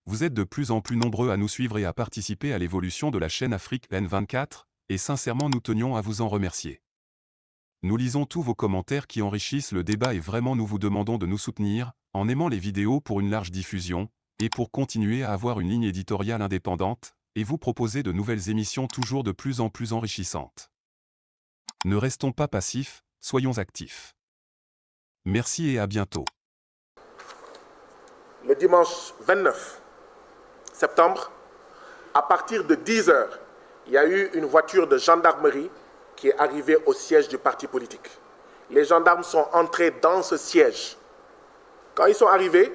Vous êtes de plus en plus nombreux à nous suivre et à participer à l'évolution de la chaîne Afrique N24, et sincèrement nous tenions à vous en remercier. Nous lisons tous vos commentaires qui enrichissent le débat et vraiment nous vous demandons de nous soutenir, en aimant les vidéos pour une large diffusion, et pour continuer à avoir une ligne éditoriale indépendante, et vous proposer de nouvelles émissions toujours de plus en plus enrichissantes. Ne restons pas passifs, soyons actifs. Merci et à bientôt. Le dimanche 29 septembre, à partir de 10 h, il y a eu une voiture de gendarmerie qui est arrivée au siège du parti politique. Les gendarmes sont entrés dans ce siège. Quand ils sont arrivés,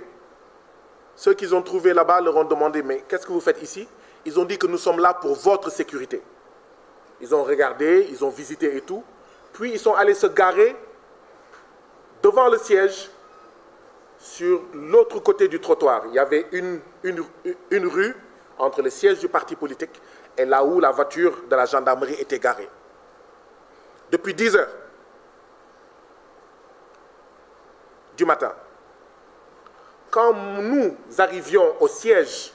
ceux qu'ils ont trouvés là-bas leur ont demandé « Mais qu'est-ce que vous faites ici ?» Ils ont dit que nous sommes là pour votre sécurité. Ils ont regardé, ils ont visité et tout. Puis ils sont allés se garer devant le siège sur l'autre côté du trottoir. Il y avait une rue entre le siège du parti politique et là où la voiture de la gendarmerie était garée. Depuis 10 h du matin, quand nous arrivions au siège,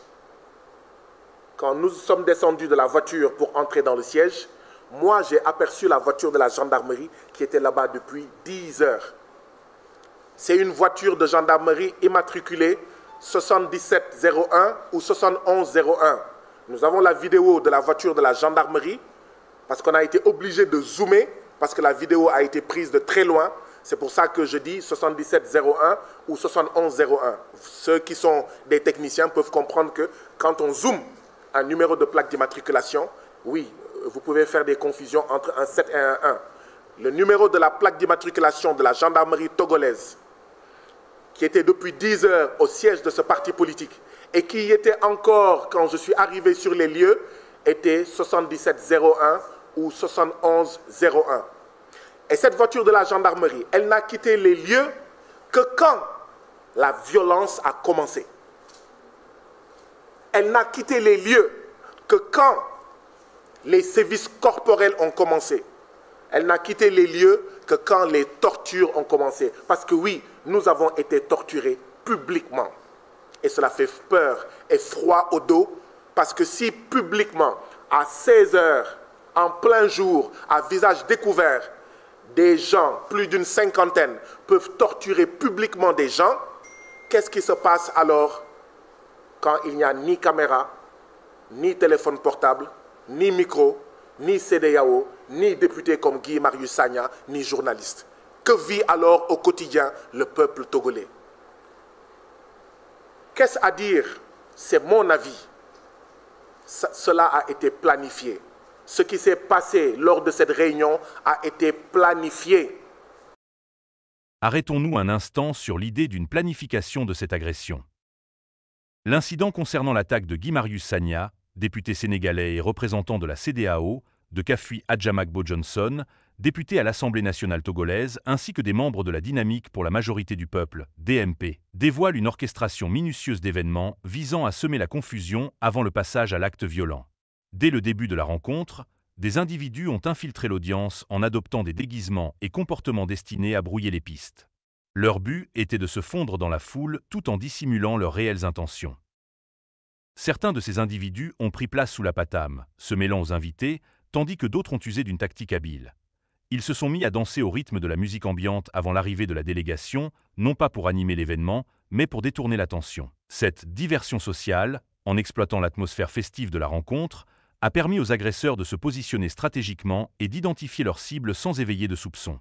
quand nous sommes descendus de la voiture pour entrer dans le siège, moi j'ai aperçu la voiture de la gendarmerie qui était là-bas depuis 10 h. C'est une voiture de gendarmerie immatriculée 7701 ou 7101. Nous avons la vidéo de la voiture de la gendarmerie parce qu'on a été obligé de zoomer parce que la vidéo a été prise de très loin. C'est pour ça que je dis 7701 ou 7101. Ceux qui sont des techniciens peuvent comprendre que quand on zoome un numéro de plaque d'immatriculation, oui, vous pouvez faire des confusions entre un 7 et un 1. Le numéro de la plaque d'immatriculation de la gendarmerie togolaise, qui était depuis 10 h au siège de ce parti politique et qui y était encore quand je suis arrivé sur les lieux, était 7701 ou 7101. Et cette voiture de la gendarmerie, elle n'a quitté les lieux que quand la violence a commencé. Elle n'a quitté les lieux que quand les sévices corporels ont commencé. Elle n'a quitté les lieux que quand les tortures ont commencé. Parce que oui, nous avons été torturés publiquement. Et cela fait peur et froid au dos. Parce que si publiquement, à 16 h, en plein jour, à visage découvert, des gens, plus d'une cinquantaine, peuvent torturer publiquement des gens, qu'est-ce qui se passe alors quand il n'y a ni caméra, ni téléphone portable, ni micro, ni CEDEAO, ni député comme Guy Marius Sagna, ni journaliste? Que vit alors au quotidien le peuple togolais? Qu'est-ce à dire? C'est mon avis. Cela a été planifié. Ce qui s'est passé lors de cette réunion a été planifié. Arrêtons-nous un instant sur l'idée d'une planification de cette agression. L'incident concernant l'attaque de Guy Marius Sagna, député sénégalais et représentant de la CEDEAO, de Kafui Adjamagbo Johnson, député à l'Assemblée nationale togolaise, ainsi que des membres de la Dynamique pour la majorité du peuple, DMP, dévoile une orchestration minutieuse d'événements visant à semer la confusion avant le passage à l'acte violent. Dès le début de la rencontre, des individus ont infiltré l'audience en adoptant des déguisements et comportements destinés à brouiller les pistes. Leur but était de se fondre dans la foule tout en dissimulant leurs réelles intentions. Certains de ces individus ont pris place sous la patame, se mêlant aux invités, tandis que d'autres ont usé d'une tactique habile. Ils se sont mis à danser au rythme de la musique ambiante avant l'arrivée de la délégation, non pas pour animer l'événement, mais pour détourner l'attention. Cette diversion sociale, en exploitant l'atmosphère festive de la rencontre, a permis aux agresseurs de se positionner stratégiquement et d'identifier leurs cibles sans éveiller de soupçons.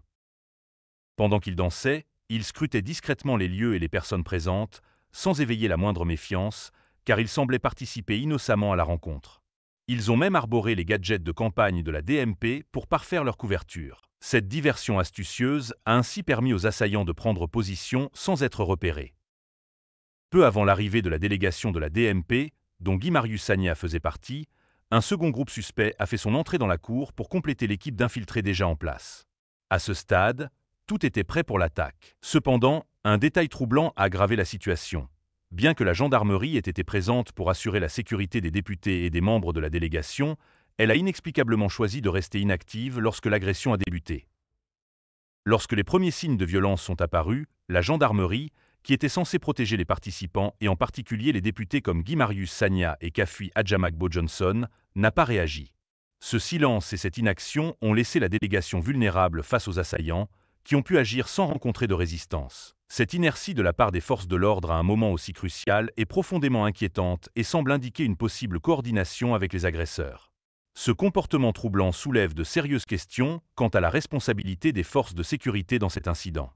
Pendant qu'ils dansaient, ils scrutaient discrètement les lieux et les personnes présentes, sans éveiller la moindre méfiance, car ils semblaient participer innocemment à la rencontre. Ils ont même arboré les gadgets de campagne de la DMP pour parfaire leur couverture. Cette diversion astucieuse a ainsi permis aux assaillants de prendre position sans être repérés. Peu avant l'arrivée de la délégation de la DMP, dont Guy Marius Sagna faisait partie, un second groupe suspect a fait son entrée dans la cour pour compléter l'équipe d'infiltrés déjà en place. À ce stade, tout était prêt pour l'attaque. Cependant, un détail troublant a aggravé la situation. Bien que la gendarmerie ait été présente pour assurer la sécurité des députés et des membres de la délégation, elle a inexplicablement choisi de rester inactive lorsque l'agression a débuté. Lorsque les premiers signes de violence sont apparus, la gendarmerie, qui était censé protéger les participants et en particulier les députés comme Guy Marius Sagna et Kafui Adjamakbo Johnson, n'a pas réagi. Ce silence et cette inaction ont laissé la délégation vulnérable face aux assaillants, qui ont pu agir sans rencontrer de résistance. Cette inertie de la part des forces de l'ordre à un moment aussi crucial est profondément inquiétante et semble indiquer une possible coordination avec les agresseurs. Ce comportement troublant soulève de sérieuses questions quant à la responsabilité des forces de sécurité dans cet incident.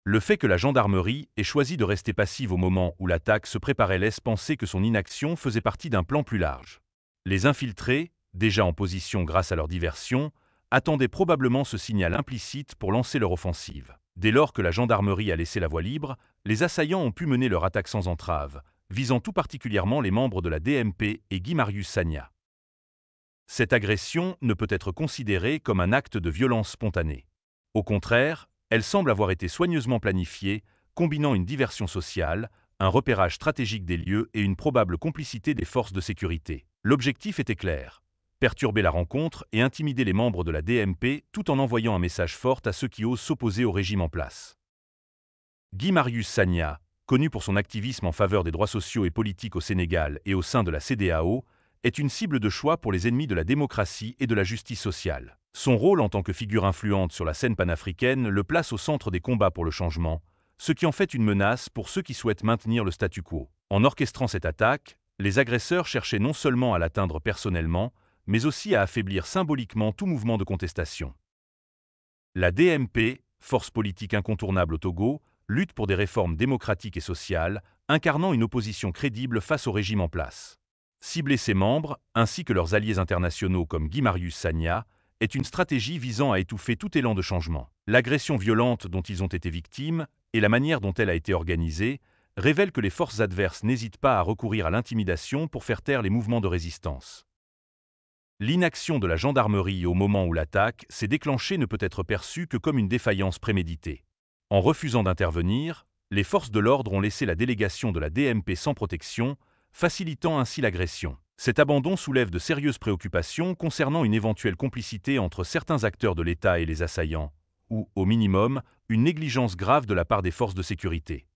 Le fait que la gendarmerie ait choisi de rester passive au moment où l'attaque se préparait laisse penser que son inaction faisait partie d'un plan plus large. Les infiltrés, déjà en position grâce à leur diversion, attendaient probablement ce signal implicite pour lancer leur offensive. Dès lors que la gendarmerie a laissé la voie libre, les assaillants ont pu mener leur attaque sans entrave, visant tout particulièrement les membres de la DMP et Guy Marius Sagna. Cette agression ne peut être considérée comme un acte de violence spontanée. Au contraire, elle semble avoir été soigneusement planifiée, combinant une diversion sociale, un repérage stratégique des lieux et une probable complicité des forces de sécurité. L'objectif était clair: perturber la rencontre et intimider les membres de la DMP tout en envoyant un message fort à ceux qui osent s'opposer au régime en place. Guy Marius Sagna, connu pour son activisme en faveur des droits sociaux et politiques au Sénégal et au sein de la CEDEAO, est une cible de choix pour les ennemis de la démocratie et de la justice sociale. Son rôle en tant que figure influente sur la scène panafricaine le place au centre des combats pour le changement, ce qui en fait une menace pour ceux qui souhaitent maintenir le statu quo. En orchestrant cette attaque, les agresseurs cherchaient non seulement à l'atteindre personnellement, mais aussi à affaiblir symboliquement tout mouvement de contestation. La DMP, force politique incontournable au Togo, lutte pour des réformes démocratiques et sociales, incarnant une opposition crédible face au régime en place. Cibler ses membres, ainsi que leurs alliés internationaux comme Guy Marius Sagna, est une stratégie visant à étouffer tout élan de changement. L'agression violente dont ils ont été victimes, et la manière dont elle a été organisée, révèlent que les forces adverses n'hésitent pas à recourir à l'intimidation pour faire taire les mouvements de résistance. L'inaction de la gendarmerie au moment où l'attaque s'est déclenchée ne peut être perçue que comme une défaillance préméditée. En refusant d'intervenir, les forces de l'ordre ont laissé la délégation de la DMP sans protection, facilitant ainsi l'agression. Cet abandon soulève de sérieuses préoccupations concernant une éventuelle complicité entre certains acteurs de l'État et les assaillants, ou, au minimum, une négligence grave de la part des forces de sécurité.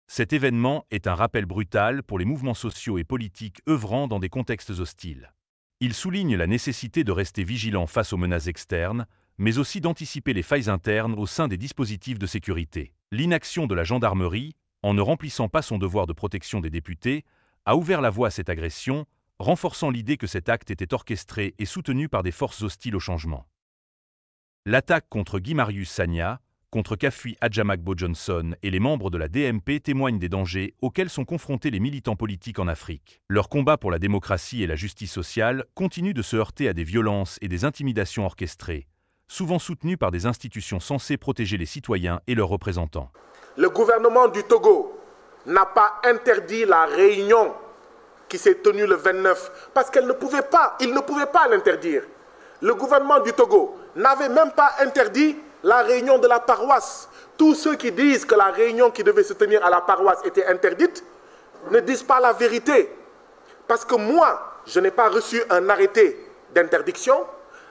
Cet événement est un rappel brutal pour les mouvements sociaux et politiques œuvrant dans des contextes hostiles. Il souligne la nécessité de rester vigilant face aux menaces externes, mais aussi d'anticiper les failles internes au sein des dispositifs de sécurité. L'inaction de la gendarmerie, en ne remplissant pas son devoir de protection des députés, a ouvert la voie à cette agression, renforçant l'idée que cet acte était orchestré et soutenu par des forces hostiles au changement. L'attaque contre Guy Marius Sagna, contre Kafui Adjamakbo Johnson et les membres de la DMP témoigne des dangers auxquels sont confrontés les militants politiques en Afrique. Leur combat pour la démocratie et la justice sociale continue de se heurter à des violences et des intimidations orchestrées, souvent soutenues par des institutions censées protéger les citoyens et leurs représentants. Le gouvernement du Togo n'a pas interdit la réunion qui s'est tenue le 29 parce qu'il ne pouvait pas l'interdire. Le gouvernement du Togo n'avait même pas interdit la réunion de la paroisse. Tous ceux qui disent que la réunion qui devait se tenir à la paroisse était interdite ne disent pas la vérité. Parce que moi, je n'ai pas reçu un arrêté d'interdiction.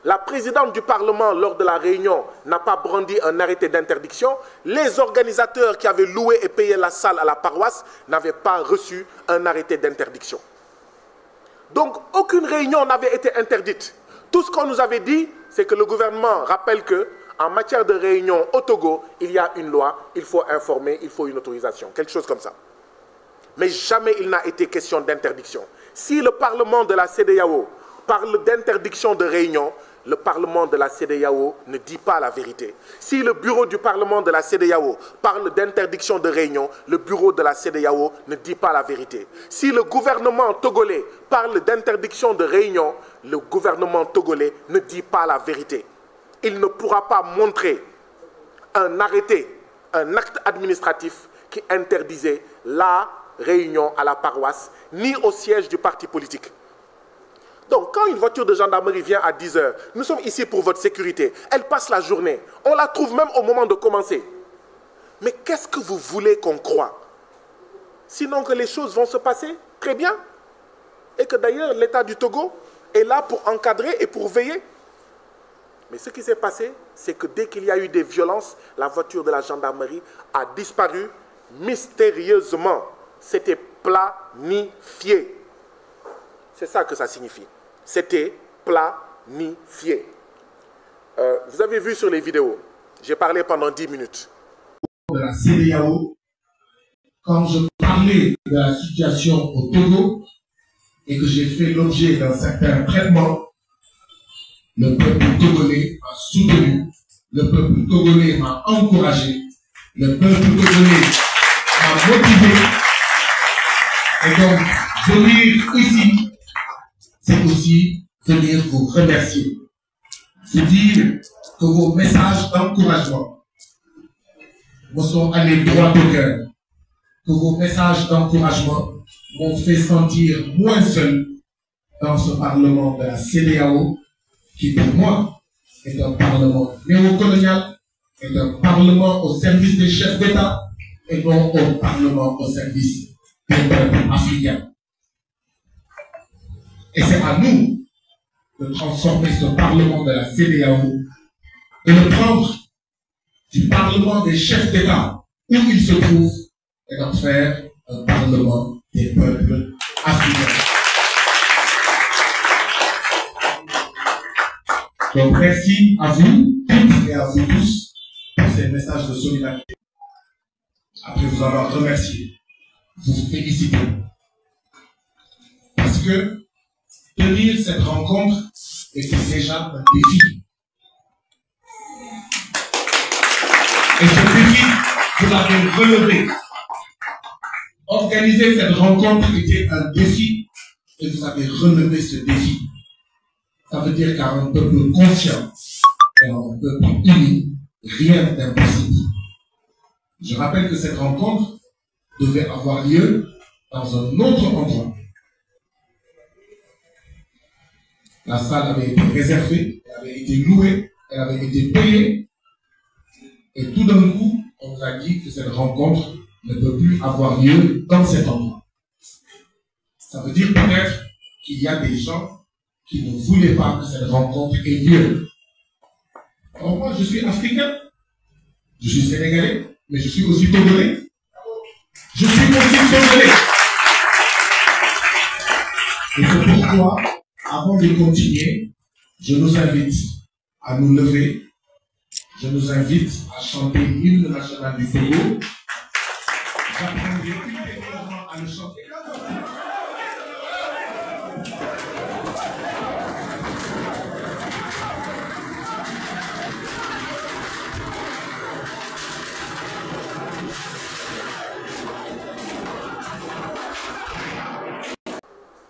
La présidente du Parlement, lors de la réunion, n'a pas brandi un arrêté d'interdiction. Les organisateurs qui avaient loué et payé la salle à la paroisse n'avaient pas reçu un arrêté d'interdiction. Donc, aucune réunion n'avait été interdite. Tout ce qu'on nous avait dit, c'est que le gouvernement rappelle que en matière de réunion au Togo, il y a une loi, il faut informer, il faut une autorisation, quelque chose comme ça. Mais jamais il n'a été question d'interdiction. Si le Parlement de la CEDEAO parle d'interdiction de réunion, le Parlement de la CEDEAO ne dit pas la vérité. Si le bureau du Parlement de la CEDEAO parle d'interdiction de réunion, le bureau de la CEDEAO ne dit pas la vérité. Si le gouvernement togolais parle d'interdiction de réunion, le gouvernement togolais ne dit pas la vérité. Il ne pourra pas montrer un arrêté, un acte administratif qui interdisait la réunion à la paroisse, ni au siège du parti politique. Donc, quand une voiture de gendarmerie vient à 10 h, nous sommes ici pour votre sécurité. Elle passe la journée. On la trouve même au moment de commencer. Mais qu'est-ce que vous voulez qu'on croie? Sinon que les choses vont se passer très bien. Et que d'ailleurs, l'État du Togo est là pour encadrer et pour veiller. Mais ce qui s'est passé, c'est que dès qu'il y a eu des violences, la voiture de la gendarmerie a disparu mystérieusement. C'était planifié. C'est ça que ça signifie. C'était planifié. Vous avez vu sur les vidéos, j'ai parlé pendant 10 minutes. De la CEDEAO, quand je parlais de la situation au Togo et que j'ai fait l'objet d'un certain traitement, le peuple togolais m'a soutenu, le peuple togolais m'a encouragé, le peuple togolais m'a motivé. Et donc, venir ici, c'est aussi venir vous remercier. C'est dire que vos messages d'encouragement me sont allés droit au cœur, que vos messages d'encouragement m'ont fait sentir moins seul dans ce Parlement de la CEDEAO, qui pour moi est un Parlement néocolonial, est un Parlement au service des chefs d'État et non un Parlement au service des peuples africains. Et c'est à nous de transformer ce Parlement de la CEDEAO et de prendre du Parlement des chefs d'État où il se trouve et d'en faire un Parlement des peuples africains. Donc merci à vous toutes et à vous tous pour ces messages de solidarité. Après vous avoir remercié, vous féliciter. Parce que tenir cette rencontre était déjà un défi. Et ce défi, vous l'avez relevé. Organiser cette rencontre était un défi et vous avez relevé ce défi. Ça veut dire qu'à un peuple conscient et à un peuple uni, rien d'impossible. Je rappelle que cette rencontre devait avoir lieu dans un autre endroit. La salle avait été réservée, elle avait été louée, elle avait été payée. Et tout d'un coup, on nous a dit que cette rencontre ne peut plus avoir lieu dans cet endroit. Ça veut dire peut-être qu'il y a des gens qui ne voulaient pas que cette rencontre ait lieu. Alors moi, je suis africain, je suis sénégalais, mais je suis aussi togolais. Je suis aussi togolais. Et c'est pourquoi, avant de continuer, je nous invite à nous lever. Je nous invite à chanter l'hymne national du Togo. J'apprendrai immédiatement à le chanter.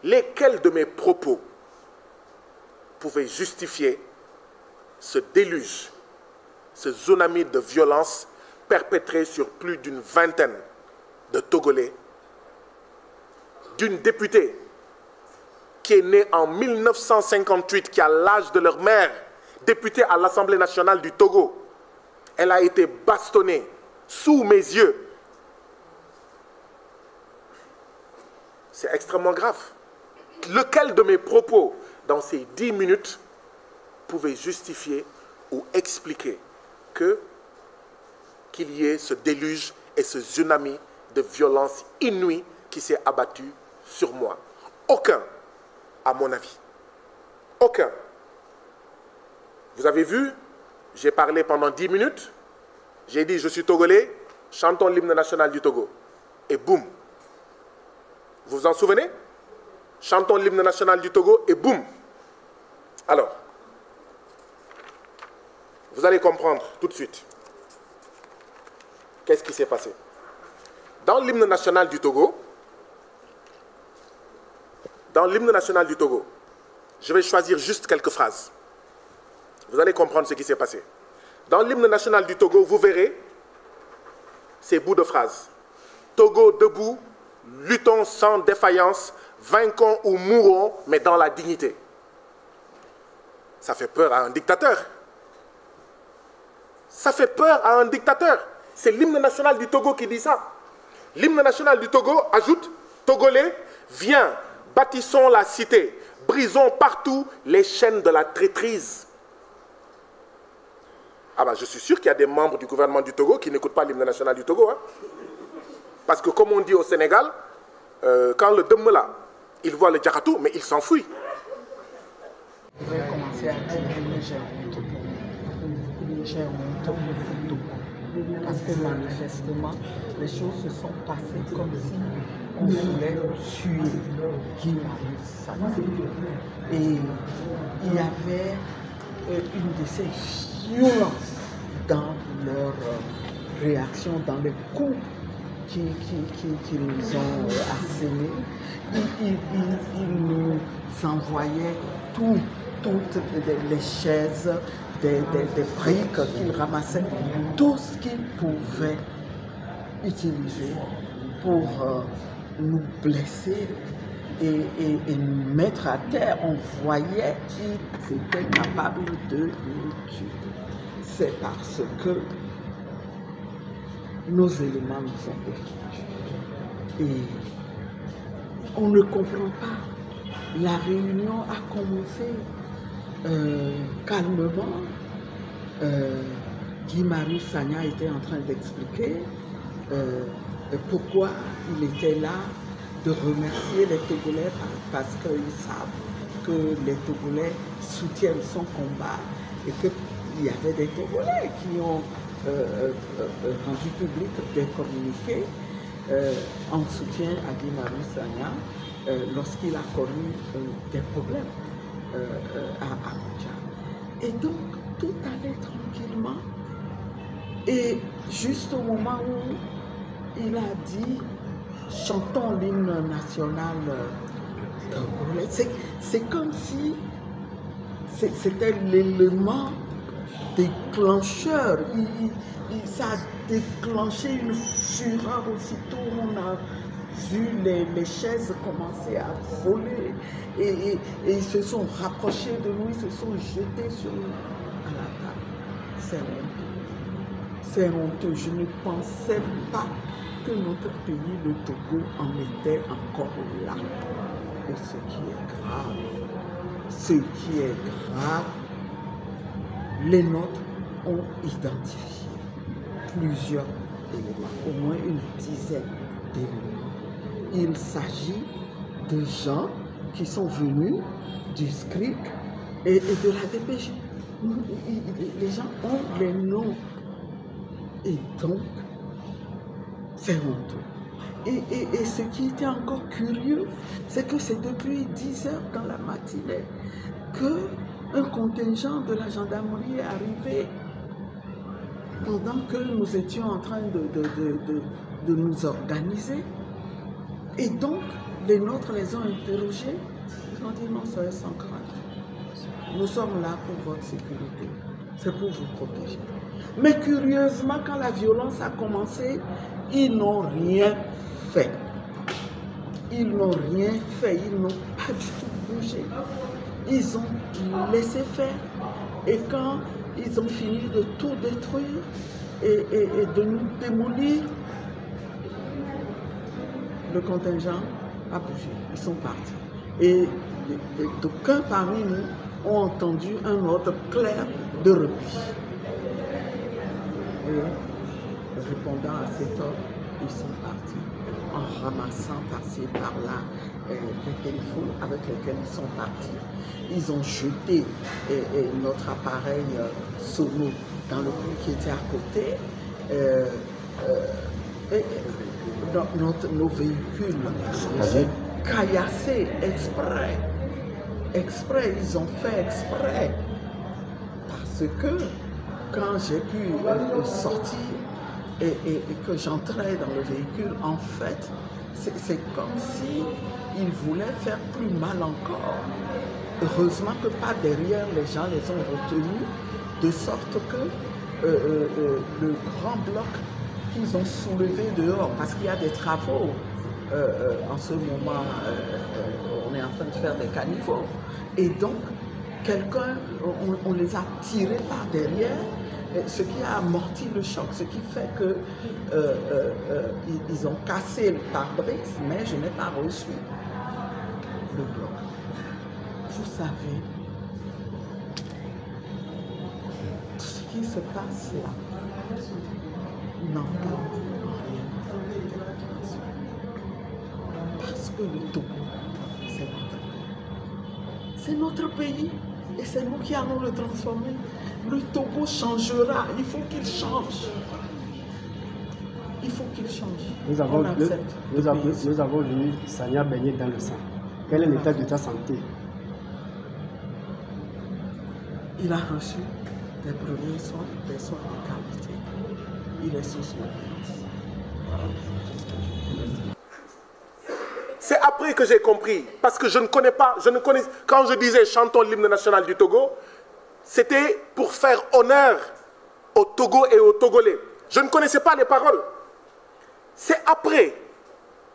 Lesquels de mes propos pouvaient justifier ce déluge, ce tsunami de violence perpétré sur plus d'une vingtaine de Togolais, d'une députée qui est née en 1958, qui a l'âge de leur mère, députée à l'Assemblée nationale du Togo. Elle a été bastonnée sous mes yeux. C'est extrêmement grave. Lequel de mes propos dans ces 10 minutes pouvait justifier ou expliquer qu'il y ait ce déluge et ce tsunami de violence inouïe qui s'est abattu sur moi? Aucun, à mon avis. Aucun. Vous avez vu, j'ai parlé pendant 10 minutes, j'ai dit je suis togolais, chantons l'hymne national du Togo. Et boum. Vous vous en souvenez? Chantons l'hymne national du Togo et boum. Alors, vous allez comprendre tout de suite. Qu'est-ce qui s'est passé? Dans l'hymne national du Togo, je vais choisir juste quelques phrases. Vous allez comprendre ce qui s'est passé. Dans l'hymne national du Togo, vous verrez ces bouts de phrases. Togo debout, luttons sans défaillance, vainquons ou mourons, mais dans la dignité. Ça fait peur à un dictateur. Ça fait peur à un dictateur. C'est l'hymne national du Togo qui dit ça. L'hymne national du Togo ajoute, Togolais, viens, bâtissons la cité, brisons partout les chaînes de la traîtrise. Ah ben, je suis sûr qu'il y a des membres du gouvernement du Togo qui n'écoutent pas l'hymne national du Togo. Hein. Parce que comme on dit au Sénégal, quand le Demmela, il voit le Djakatou, mais il s'enfuit. Je vais commencer à dire j'ai honte pour le Togo. Parce que manifestement, les choses se sont passées comme si on voulait tuer Guy Marius Sagna. Et il y avait une de ces violences dans leur réaction, dans les coups qu'ils nous ont assénés. Ils nous envoyaient toutes les chaises, des briques qu'ils ramassaient, tout ce qu'ils pouvaient utiliser pour nous blesser et nous mettre à terre. On voyait qu'ils étaient capables de nous tuer. C'est parce que nos éléments nous ont défendus. Et on ne comprend pas. La réunion a commencé calmement. Guy Marius Sagna était en train d'expliquer pourquoi il était là, de remercier les Togolais parce qu'ils savent que les Togolais soutiennent son combat et qu'il y avait des Togolais qui ont rendu public des communiqués en soutien à Guy Marius Sagna lorsqu'il a connu des problèmes à Abuja. Et donc, tout allait tranquillement. Et juste au moment où il a dit « chantons l'hymne national togolais », c'est comme si c'était l'élément déclencheur. Ça a déclenché une fureur aussitôt. On a vu les chaises commencer à voler et ils se sont rapprochés de nous, ils se sont jetés sur nous à la table. C'est honteux. C'est honteux. Je ne pensais pas que notre pays, le Togo, en était encore là. Et ce qui est grave, les nôtres ont identifié plusieurs éléments, au moins une dizaine d'éléments. Il s'agit de gens qui sont venus du SCRIC et de la DPJ. Les gens ont les noms. Et donc, c'est honteux. Et ce qui était encore curieux, c'est que c'est depuis 10 heures dans la matinée qu'un contingent de la gendarmerie est arrivé pendant que nous étions en train de nous organiser. Et donc, les nôtres les ont interrogés. Ils ont dit non, soyez sans crainte. Nous sommes là pour votre sécurité. C'est pour vous protéger. Mais curieusement, quand la violence a commencé, ils n'ont rien fait. Ils n'ont rien fait. Ils n'ont pas du tout bougé. Ils ont laissé faire. Et quand ils ont fini de tout détruire et de nous démolir, le contingent a bougé. Ils sont partis. Et d'aucuns parmi nous ont entendu un ordre clair de repli. Et répondant à cet ordre, ils sont partis en ramassant par-ci par-là les téléphones avec lesquels ils sont partis. Ils ont jeté notre appareil sono dans le puits qui était à côté. Nos véhicules sont caillassés exprès. Ils ont fait exprès. Parce que quand j'ai pu sortir et que j'entrais dans le véhicule, en fait, c'est comme si ils voulaient faire plus mal encore. Heureusement que pas derrière, les gens les ont retenus, de sorte que le grand bloc qu'ils ont soulevé dehors, parce qu'il y a des travaux, en ce moment, on est en train de faire des caniveaux. Et donc, on les a tirés par derrière, ce qui a amorti le choc, ce qui fait que ils ont cassé le pare-brise, mais je n'ai pas reçu le bloc. Vous savez, tout ce qui se passe là n'entendent rien de la transition. Parce que le Togo, c'est notre pays et c'est nous qui allons le transformer. Le Togo changera, il faut qu'il change. Il faut qu'il change. Nous avons vu Sagna baigner dans le sang. Quel est l'état de ta santé? Il a reçu des premiers soins, des soins de qualité. Il est sous soins. C'est après que j'ai compris, parce que je ne connais, quand je disais chantons l'hymne national du Togo, c'était pour faire honneur au Togo et aux Togolais. Je ne connaissais pas les paroles. C'est après,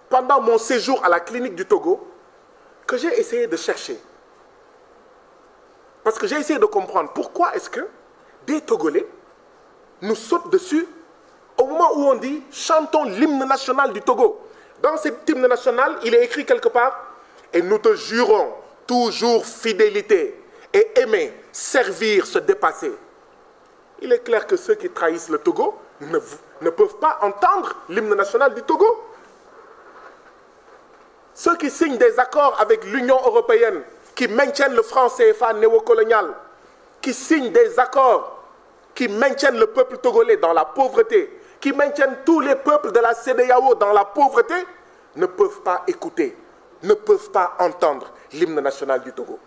pendant mon séjour à la clinique du Togo, que j'ai essayé de chercher. Parce que j'ai essayé de comprendre pourquoi est-ce que des Togolais nous sautent dessus au moment où on dit « chantons l'hymne national du Togo ». Dans cet hymne national, il est écrit quelque part « Et nous te jurons toujours fidélité et aimer, servir, se dépasser ». Il est clair que ceux qui trahissent le Togo ne peuvent pas entendre l'hymne national du Togo. Ceux qui signent des accords avec l'Union européenne, qui maintiennent le franc CFA néocolonial, qui signent des accords qui maintiennent le peuple togolais dans la pauvreté, qui maintiennent tous les peuples de la CEDEAO dans la pauvreté, ne peuvent pas écouter, ne peuvent pas entendre l'hymne national du Togo.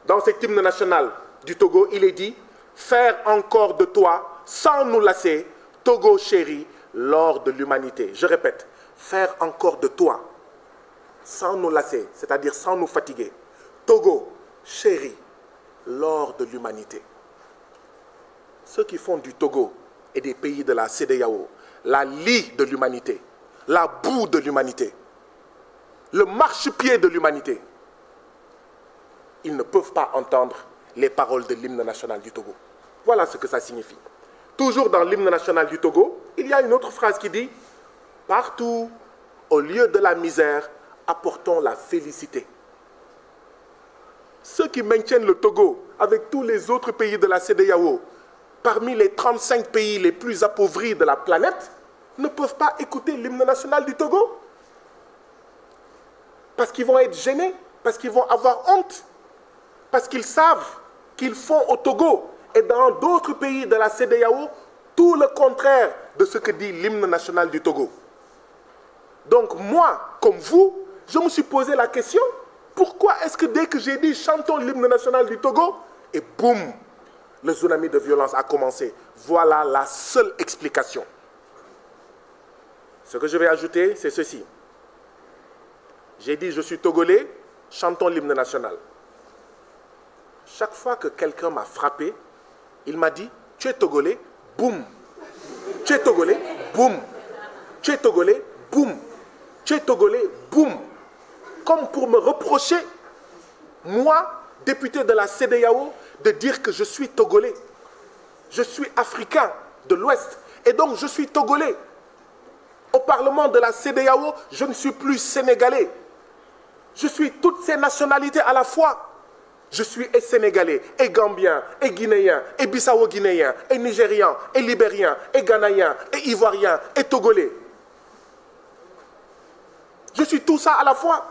Dans cet hymne national du Togo, il est dit « Faire encore de toi, sans nous lasser, Togo chéri, l'or de l'humanité ». Je répète, faire encore de toi, sans nous lasser, c'est-à-dire sans nous fatiguer. Togo, chéri, l'or de l'humanité. Ceux qui font du Togo et des pays de la CEDEAO la lie de l'humanité, la boue de l'humanité, le marchepied de l'humanité, ils ne peuvent pas entendre les paroles de l'hymne national du Togo. Voilà ce que ça signifie. Toujours dans l'hymne national du Togo, il y a une autre phrase qui dit « Partout, au lieu de la misère, apportons la félicité ». Ceux qui maintiennent le Togo avec tous les autres pays de la CEDEAO, parmi les 35 pays les plus appauvris de la planète, ne peuvent pas écouter l'hymne national du Togo. Parce qu'ils vont être gênés, parce qu'ils vont avoir honte, parce qu'ils savent qu'ils font au Togo et dans d'autres pays de la CEDEAO tout le contraire de ce que dit l'hymne national du Togo. Donc moi, comme vous, je me suis posé la question, pourquoi est-ce que dès que j'ai dit chantons l'hymne national du Togo, et boum, le tsunami de violence a commencé. Voilà la seule explication. Ce que je vais ajouter, c'est ceci. J'ai dit je suis togolais, chantons l'hymne national. Chaque fois que quelqu'un m'a frappé, il m'a dit tu es togolais, boum. Tu es togolais, boum. Tu es togolais, boum. Tu es togolais, boum. Comme pour me reprocher, moi, député de la CEDEAO, de dire que je suis togolais. Je suis africain de l'Ouest et donc je suis togolais. Au Parlement de la CEDEAO, je ne suis plus sénégalais. Je suis toutes ces nationalités à la fois. Je suis et sénégalais, et gambien, et guinéen, et bissau-guinéen, et nigérian, et libérien, et ghanéen, et ivoirien, et togolais. Je suis tout ça à la fois.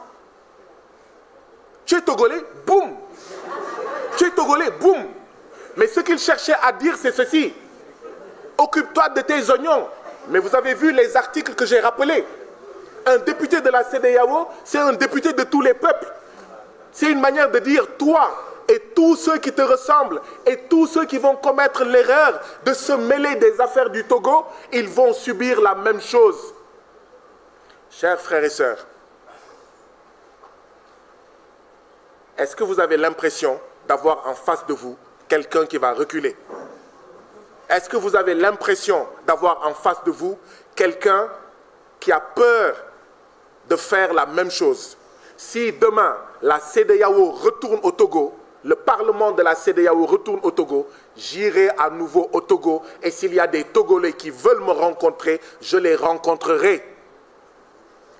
Tu es togolais, boum. Tu es togolais, boum. Mais ce qu'il cherchait à dire, c'est ceci. Occupe-toi de tes oignons. Mais vous avez vu les articles que j'ai rappelés. Un député de la CEDEAO, c'est un député de tous les peuples. C'est une manière de dire, toi et tous ceux qui te ressemblent et tous ceux qui vont commettre l'erreur de se mêler des affaires du Togo, ils vont subir la même chose. Chers frères et sœurs, est-ce que vous avez l'impression d'avoir en face de vous quelqu'un qui va reculer? Est-ce que vous avez l'impression d'avoir en face de vous quelqu'un qui a peur de faire la même chose? Si demain, la CEDEAO retourne au Togo, le Parlement de la CEDEAO retourne au Togo, j'irai à nouveau au Togo et s'il y a des Togolais qui veulent me rencontrer, je les rencontrerai.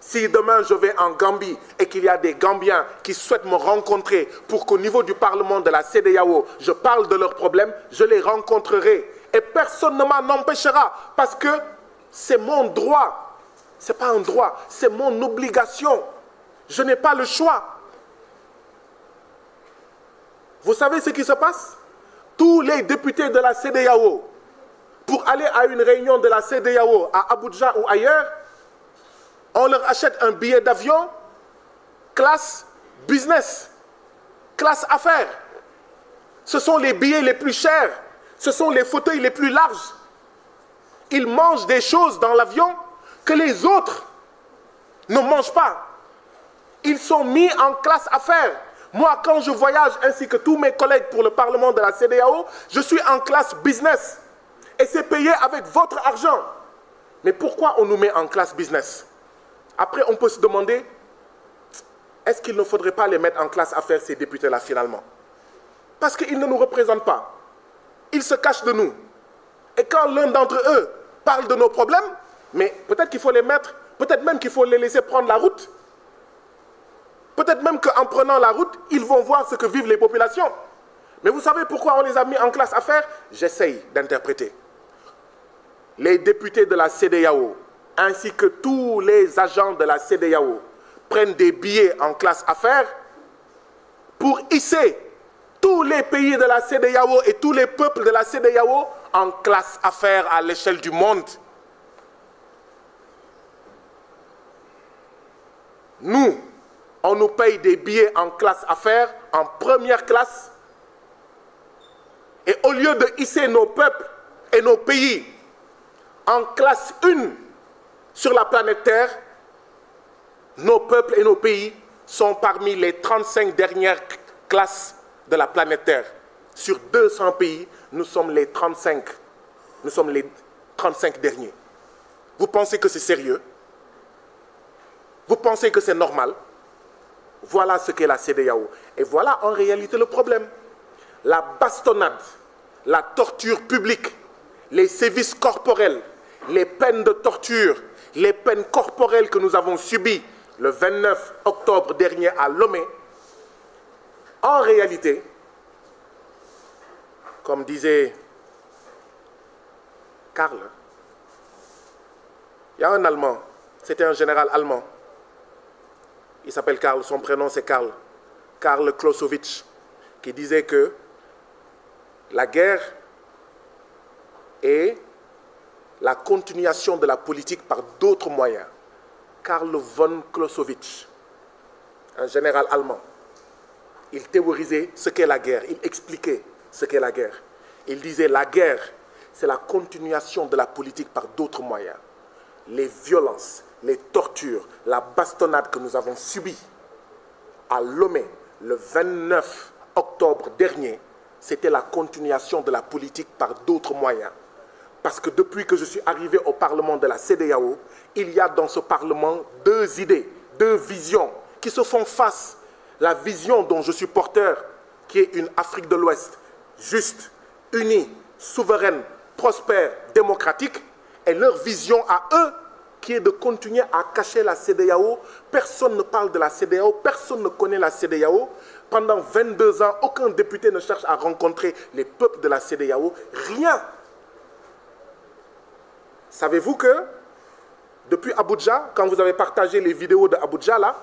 Si demain je vais en Gambie et qu'il y a des Gambiens qui souhaitent me rencontrer pour qu'au niveau du Parlement de la CEDEAO, je parle de leurs problèmes, je les rencontrerai. Et personne ne m'en empêchera parce que c'est mon droit. Ce n'est pas un droit, c'est mon obligation. Je n'ai pas le choix. Vous savez ce qui se passe? Tous les députés de la CEDEAO, pour aller à une réunion de la CEDEAO à Abuja ou ailleurs, on leur achète un billet d'avion, classe business, classe affaires. Ce sont les billets les plus chers, ce sont les fauteuils les plus larges. Ils mangent des choses dans l'avion que les autres ne mangent pas. Ils sont mis en classe affaires. Moi, quand je voyage ainsi que tous mes collègues pour le Parlement de la CEDEAO, je suis en classe business. Et c'est payé avec votre argent. Mais pourquoi on nous met en classe business? Après, on peut se demander, est-ce qu'il ne faudrait pas les mettre en classe affaires, ces députés-là, finalement? Parce qu'ils ne nous représentent pas. Ils se cachent de nous. Et quand l'un d'entre eux parle de nos problèmes, mais peut-être qu'il faut les mettre, peut-être même qu'il faut les laisser prendre la route. Peut-être même qu'en prenant la route, ils vont voir ce que vivent les populations. Mais vous savez pourquoi on les a mis en classe affaires? J'essaye d'interpréter. Les députés de la CEDEAO, ainsi que tous les agents de la CEDEAO, prennent des billets en classe affaires pour hisser tous les pays de la CEDEAO et tous les peuples de la CEDEAO en classe affaires à l'échelle du monde. Nous, on nous paye des billets en classe affaires, en première classe, et au lieu de hisser nos peuples et nos pays en classe 1 sur la planète Terre, nos peuples et nos pays sont parmi les 35 dernières classes de la planète Terre. Sur 200 pays, nous sommes les 35. Nous sommes les 35 derniers. Vous pensez que c'est sérieux? Vous pensez que c'est normal? Voilà ce qu'est la CEDEAO. Et voilà en réalité le problème. La bastonnade, la torture publique, les sévices corporels, les peines de torture, les peines corporelles que nous avons subies le 29 octobre dernier à Lomé, en réalité, comme disait Karl, il y a un Allemand, c'était un général allemand, il s'appelle Karl, son prénom c'est Karl Clausewitz, qui disait que la guerre est la continuation de la politique par d'autres moyens. Karl von Clausewitz, un général allemand, il théorisait ce qu'est la guerre, il expliquait ce qu'est la guerre. Il disait la guerre, c'est la continuation de la politique par d'autres moyens. Les violences, les tortures, la bastonnade que nous avons subie à Lomé le 29 octobre dernier, c'était la continuation de la politique par d'autres moyens. Parce que depuis que je suis arrivé au Parlement de la CEDEAO, il y a dans ce Parlement deux idées, deux visions qui se font face. La vision dont je suis porteur, qui est une Afrique de l'Ouest juste, unie, souveraine, prospère, démocratique, et leur vision à eux, qui est de continuer à cacher la CEDEAO. Personne ne parle de la CEDEAO, personne ne connaît la CEDEAO. Pendant 22 ans, aucun député ne cherche à rencontrer les peuples de la CEDEAO. Rien. Savez-vous que, depuis Abuja, quand vous avez partagé les vidéos de Abuja, là,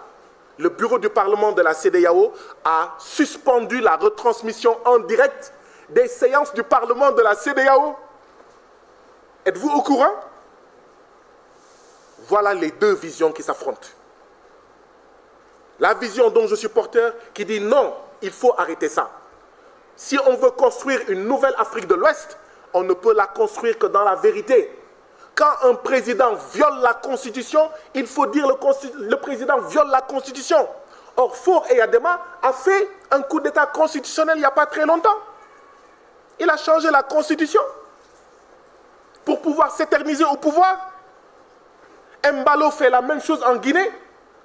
le bureau du Parlement de la CEDEAO a suspendu la retransmission en direct des séances du Parlement de la CEDEAO. Êtes-vous au courant? Voilà les deux visions qui s'affrontent. La vision dont je suis porteur qui dit non, il faut arrêter ça. Si on veut construire une nouvelle Afrique de l'Ouest, on ne peut la construire que dans la vérité. Quand un président viole la Constitution, il faut dire le président viole la Constitution. Or, Faure Eyadema a fait un coup d'État constitutionnel il n'y a pas très longtemps. Il a changé la Constitution pour pouvoir s'éterniser au pouvoir. Mbalo fait la même chose en Guinée.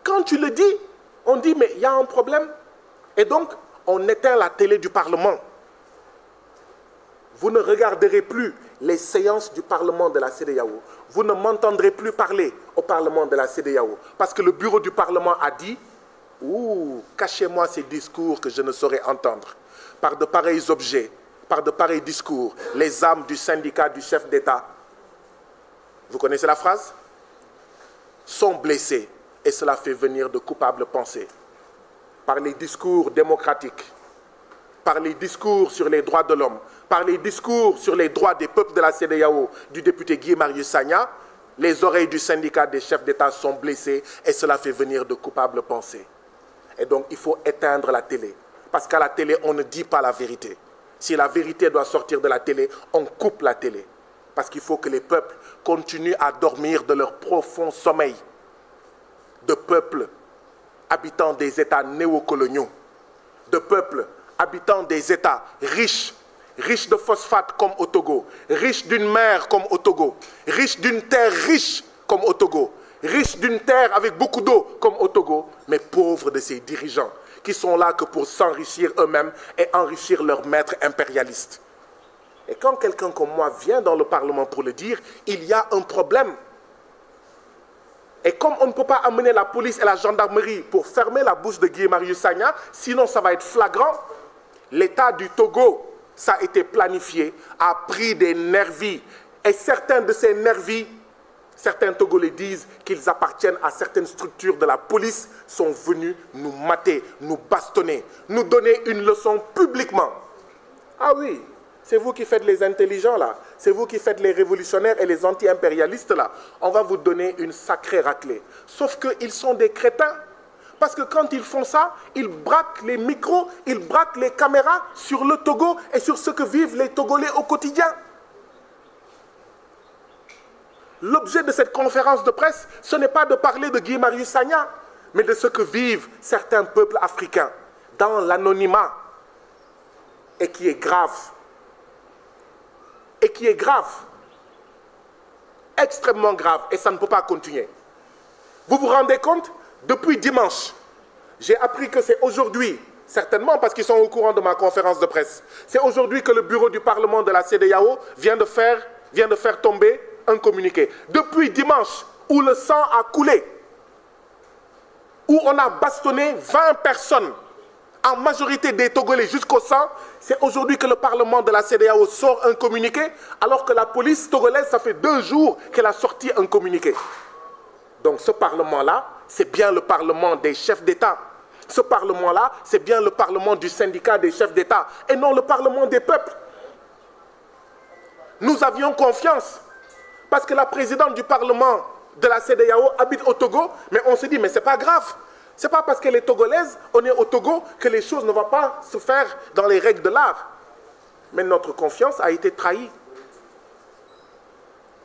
Quand tu le dis, on dit mais il y a un problème. Et donc, on éteint la télé du Parlement. Vous ne regarderez plus les séances du Parlement de la CEDEAO, vous ne m'entendrez plus parler au Parlement de la CEDEAO. Parce que le bureau du Parlement a dit « Ouh, cachez-moi ces discours que je ne saurais entendre. Par de pareils objets, par de pareils discours, les âmes du syndicat du chef d'État, vous connaissez la phrase, sont blessées et cela fait venir de coupables pensées. Par les discours démocratiques, par les discours sur les droits de l'homme, par les discours sur les droits des peuples de la CEDEAO du député Guy Marius Sagna, les oreilles du syndicat des chefs d'État sont blessées et cela fait venir de coupables pensées. Et donc il faut éteindre la télé. Parce qu'à la télé, on ne dit pas la vérité. Si la vérité doit sortir de la télé, on coupe la télé. Parce qu'il faut que les peuples continuent à dormir de leur profond sommeil. De peuples habitant des États néocoloniaux. De peuples habitant des États riches, riches de phosphate comme au Togo, riches d'une mer comme au Togo, riches d'une terre riche comme au Togo, riches d'une terre avec beaucoup d'eau comme au Togo, mais pauvres de ses dirigeants qui sont là que pour s'enrichir eux-mêmes et enrichir leurs maîtres impérialistes. Et quand quelqu'un comme moi vient dans le Parlement pour le dire, il y a un problème. Et comme on ne peut pas amener la police et la gendarmerie pour fermer la bouche de Guy Marius Sagna, sinon ça va être flagrant, l'État du Togo, ça a été planifié, a pris des nervis. Et certains de ces nervis, certains Togolais disent qu'ils appartiennent à certaines structures de la police, sont venus nous mater, nous bastonner, nous donner une leçon publiquement. Ah oui, c'est vous qui faites les intelligents là, c'est vous qui faites les révolutionnaires et les anti-impérialistes là. On va vous donner une sacrée raclée. Sauf qu'ils sont des crétins. Parce que quand ils font ça, ils braquent les micros, ils braquent les caméras sur le Togo et sur ce que vivent les Togolais au quotidien. L'objet de cette conférence de presse, ce n'est pas de parler de Guy Marius Sagna, mais de ce que vivent certains peuples africains dans l'anonymat et qui est grave. Et qui est grave. Extrêmement grave et ça ne peut pas continuer. Vous vous rendez compte ? Depuis dimanche, j'ai appris que c'est aujourd'hui, certainement parce qu'ils sont au courant de ma conférence de presse, c'est aujourd'hui que le bureau du Parlement de la CEDEAO vient de faire tomber un communiqué. Depuis dimanche, où le sang a coulé, où on a bastonné 20 personnes, en majorité des Togolais jusqu'au sang, c'est aujourd'hui que le Parlement de la CEDEAO sort un communiqué, alors que la police togolaise, ça fait 2 jours qu'elle a sorti un communiqué. Donc ce Parlement-là, c'est bien le Parlement des chefs d'État. Ce Parlement-là, c'est bien le Parlement du syndicat des chefs d'État et non le Parlement des peuples. Nous avions confiance parce que la présidente du Parlement de la CEDEAO habite au Togo, mais on se dit, mais ce n'est pas grave. Ce n'est pas parce qu'elle est togolaise, on est au Togo, que les choses ne vont pas se faire dans les règles de l'art. Mais notre confiance a été trahie.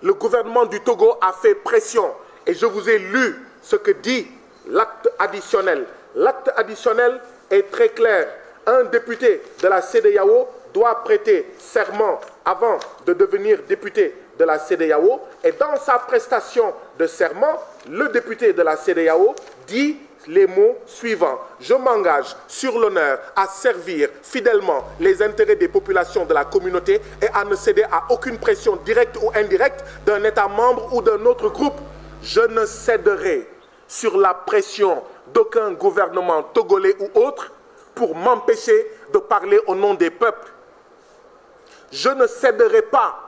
Le gouvernement du Togo a fait pression. Et je vous ai lu ce que dit l'acte additionnel. L'acte additionnel est très clair. Un député de la CEDEAO doit prêter serment avant de devenir député de la CEDEAO. Et dans sa prestation de serment, le député de la CEDEAO dit les mots suivants. Je m'engage sur l'honneur à servir fidèlement les intérêts des populations de la communauté et à ne céder à aucune pression directe ou indirecte d'un État membre ou d'un autre groupe. Je ne céderai sur la pression d'aucun gouvernement togolais ou autre pour m'empêcher de parler au nom des peuples. Je ne céderai pas,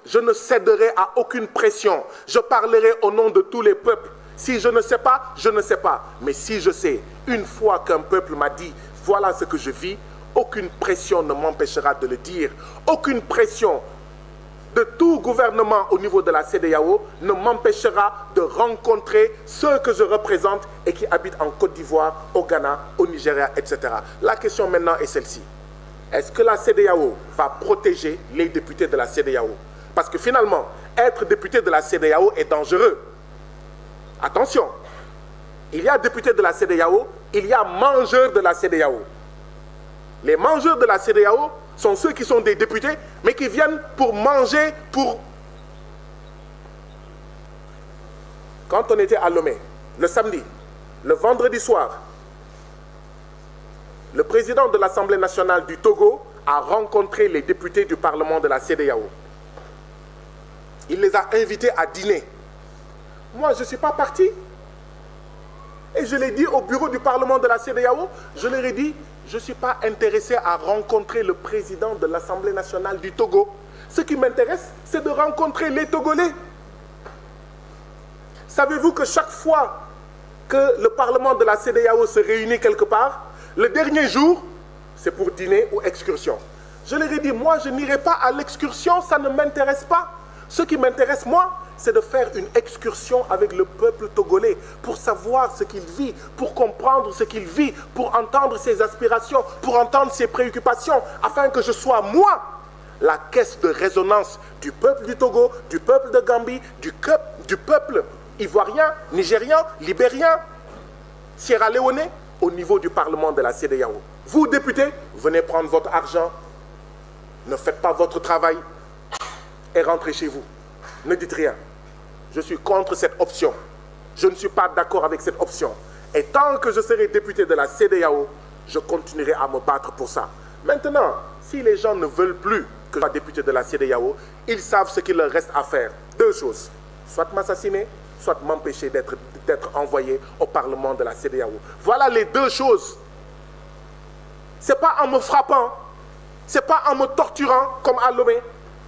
je ne céderai à aucune pression. Je parlerai au nom de tous les peuples. Si je ne sais pas, je ne sais pas. Mais si je sais, une fois qu'un peuple m'a dit « voilà ce que je vis », aucune pression ne m'empêchera de le dire. Aucune pression de tout gouvernement au niveau de la CEDEAO ne m'empêchera de rencontrer ceux que je représente et qui habitent en Côte d'Ivoire, au Ghana, au Nigeria, etc. La question maintenant est celle-ci. Est-ce que la CEDEAO va protéger les députés de la CEDEAO? Parce que finalement, être député de la CEDEAO est dangereux. Attention, il y a députés de la CEDEAO, il y a mangeurs de la CEDEAO. Les mangeurs de la CEDEAO sont ceux qui sont des députés, mais qui viennent pour manger, pour... Quand on était à Lomé, le samedi, le vendredi soir, le président de l'Assemblée nationale du Togo a rencontré les députés du Parlement de la CEDEAO. Il les a invités à dîner. Moi, je ne suis pas parti. Et je l'ai dit au bureau du Parlement de la CEDEAO, je leur ai dit, je ne suis pas intéressé à rencontrer le président de l'Assemblée nationale du Togo. Ce qui m'intéresse, c'est de rencontrer les Togolais. Savez-vous que chaque fois que le Parlement de la CEDEAO se réunit quelque part, le dernier jour, c'est pour dîner ou excursion. Je leur ai dit, moi, je n'irai pas à l'excursion, ça ne m'intéresse pas. Ce qui m'intéresse, moi, c'est de faire une excursion avec le peuple togolais pour savoir ce qu'il vit, pour comprendre ce qu'il vit, pour entendre ses aspirations, pour entendre ses préoccupations, afin que je sois, moi, la caisse de résonance du peuple du Togo, du peuple de Gambie, du peuple ivoirien, nigérien, libérien, Sierra Leone, au niveau du Parlement de la CEDEAO. Vous, députés, venez prendre votre argent, ne faites pas votre travail et rentrez chez vous. Ne dites rien. Je suis contre cette option. Je ne suis pas d'accord avec cette option. Et tant que je serai député de la CEDEAO, je continuerai à me battre pour ça. Maintenant, si les gens ne veulent plus que je sois député de la CEDEAO, ils savent ce qu'il leur reste à faire. Deux choses. Soit m'assassiner, soit m'empêcher d'être envoyé au Parlement de la CEDEAO. Voilà les deux choses. Ce n'est pas en me frappant, ce n'est pas en me torturant comme à Lomé,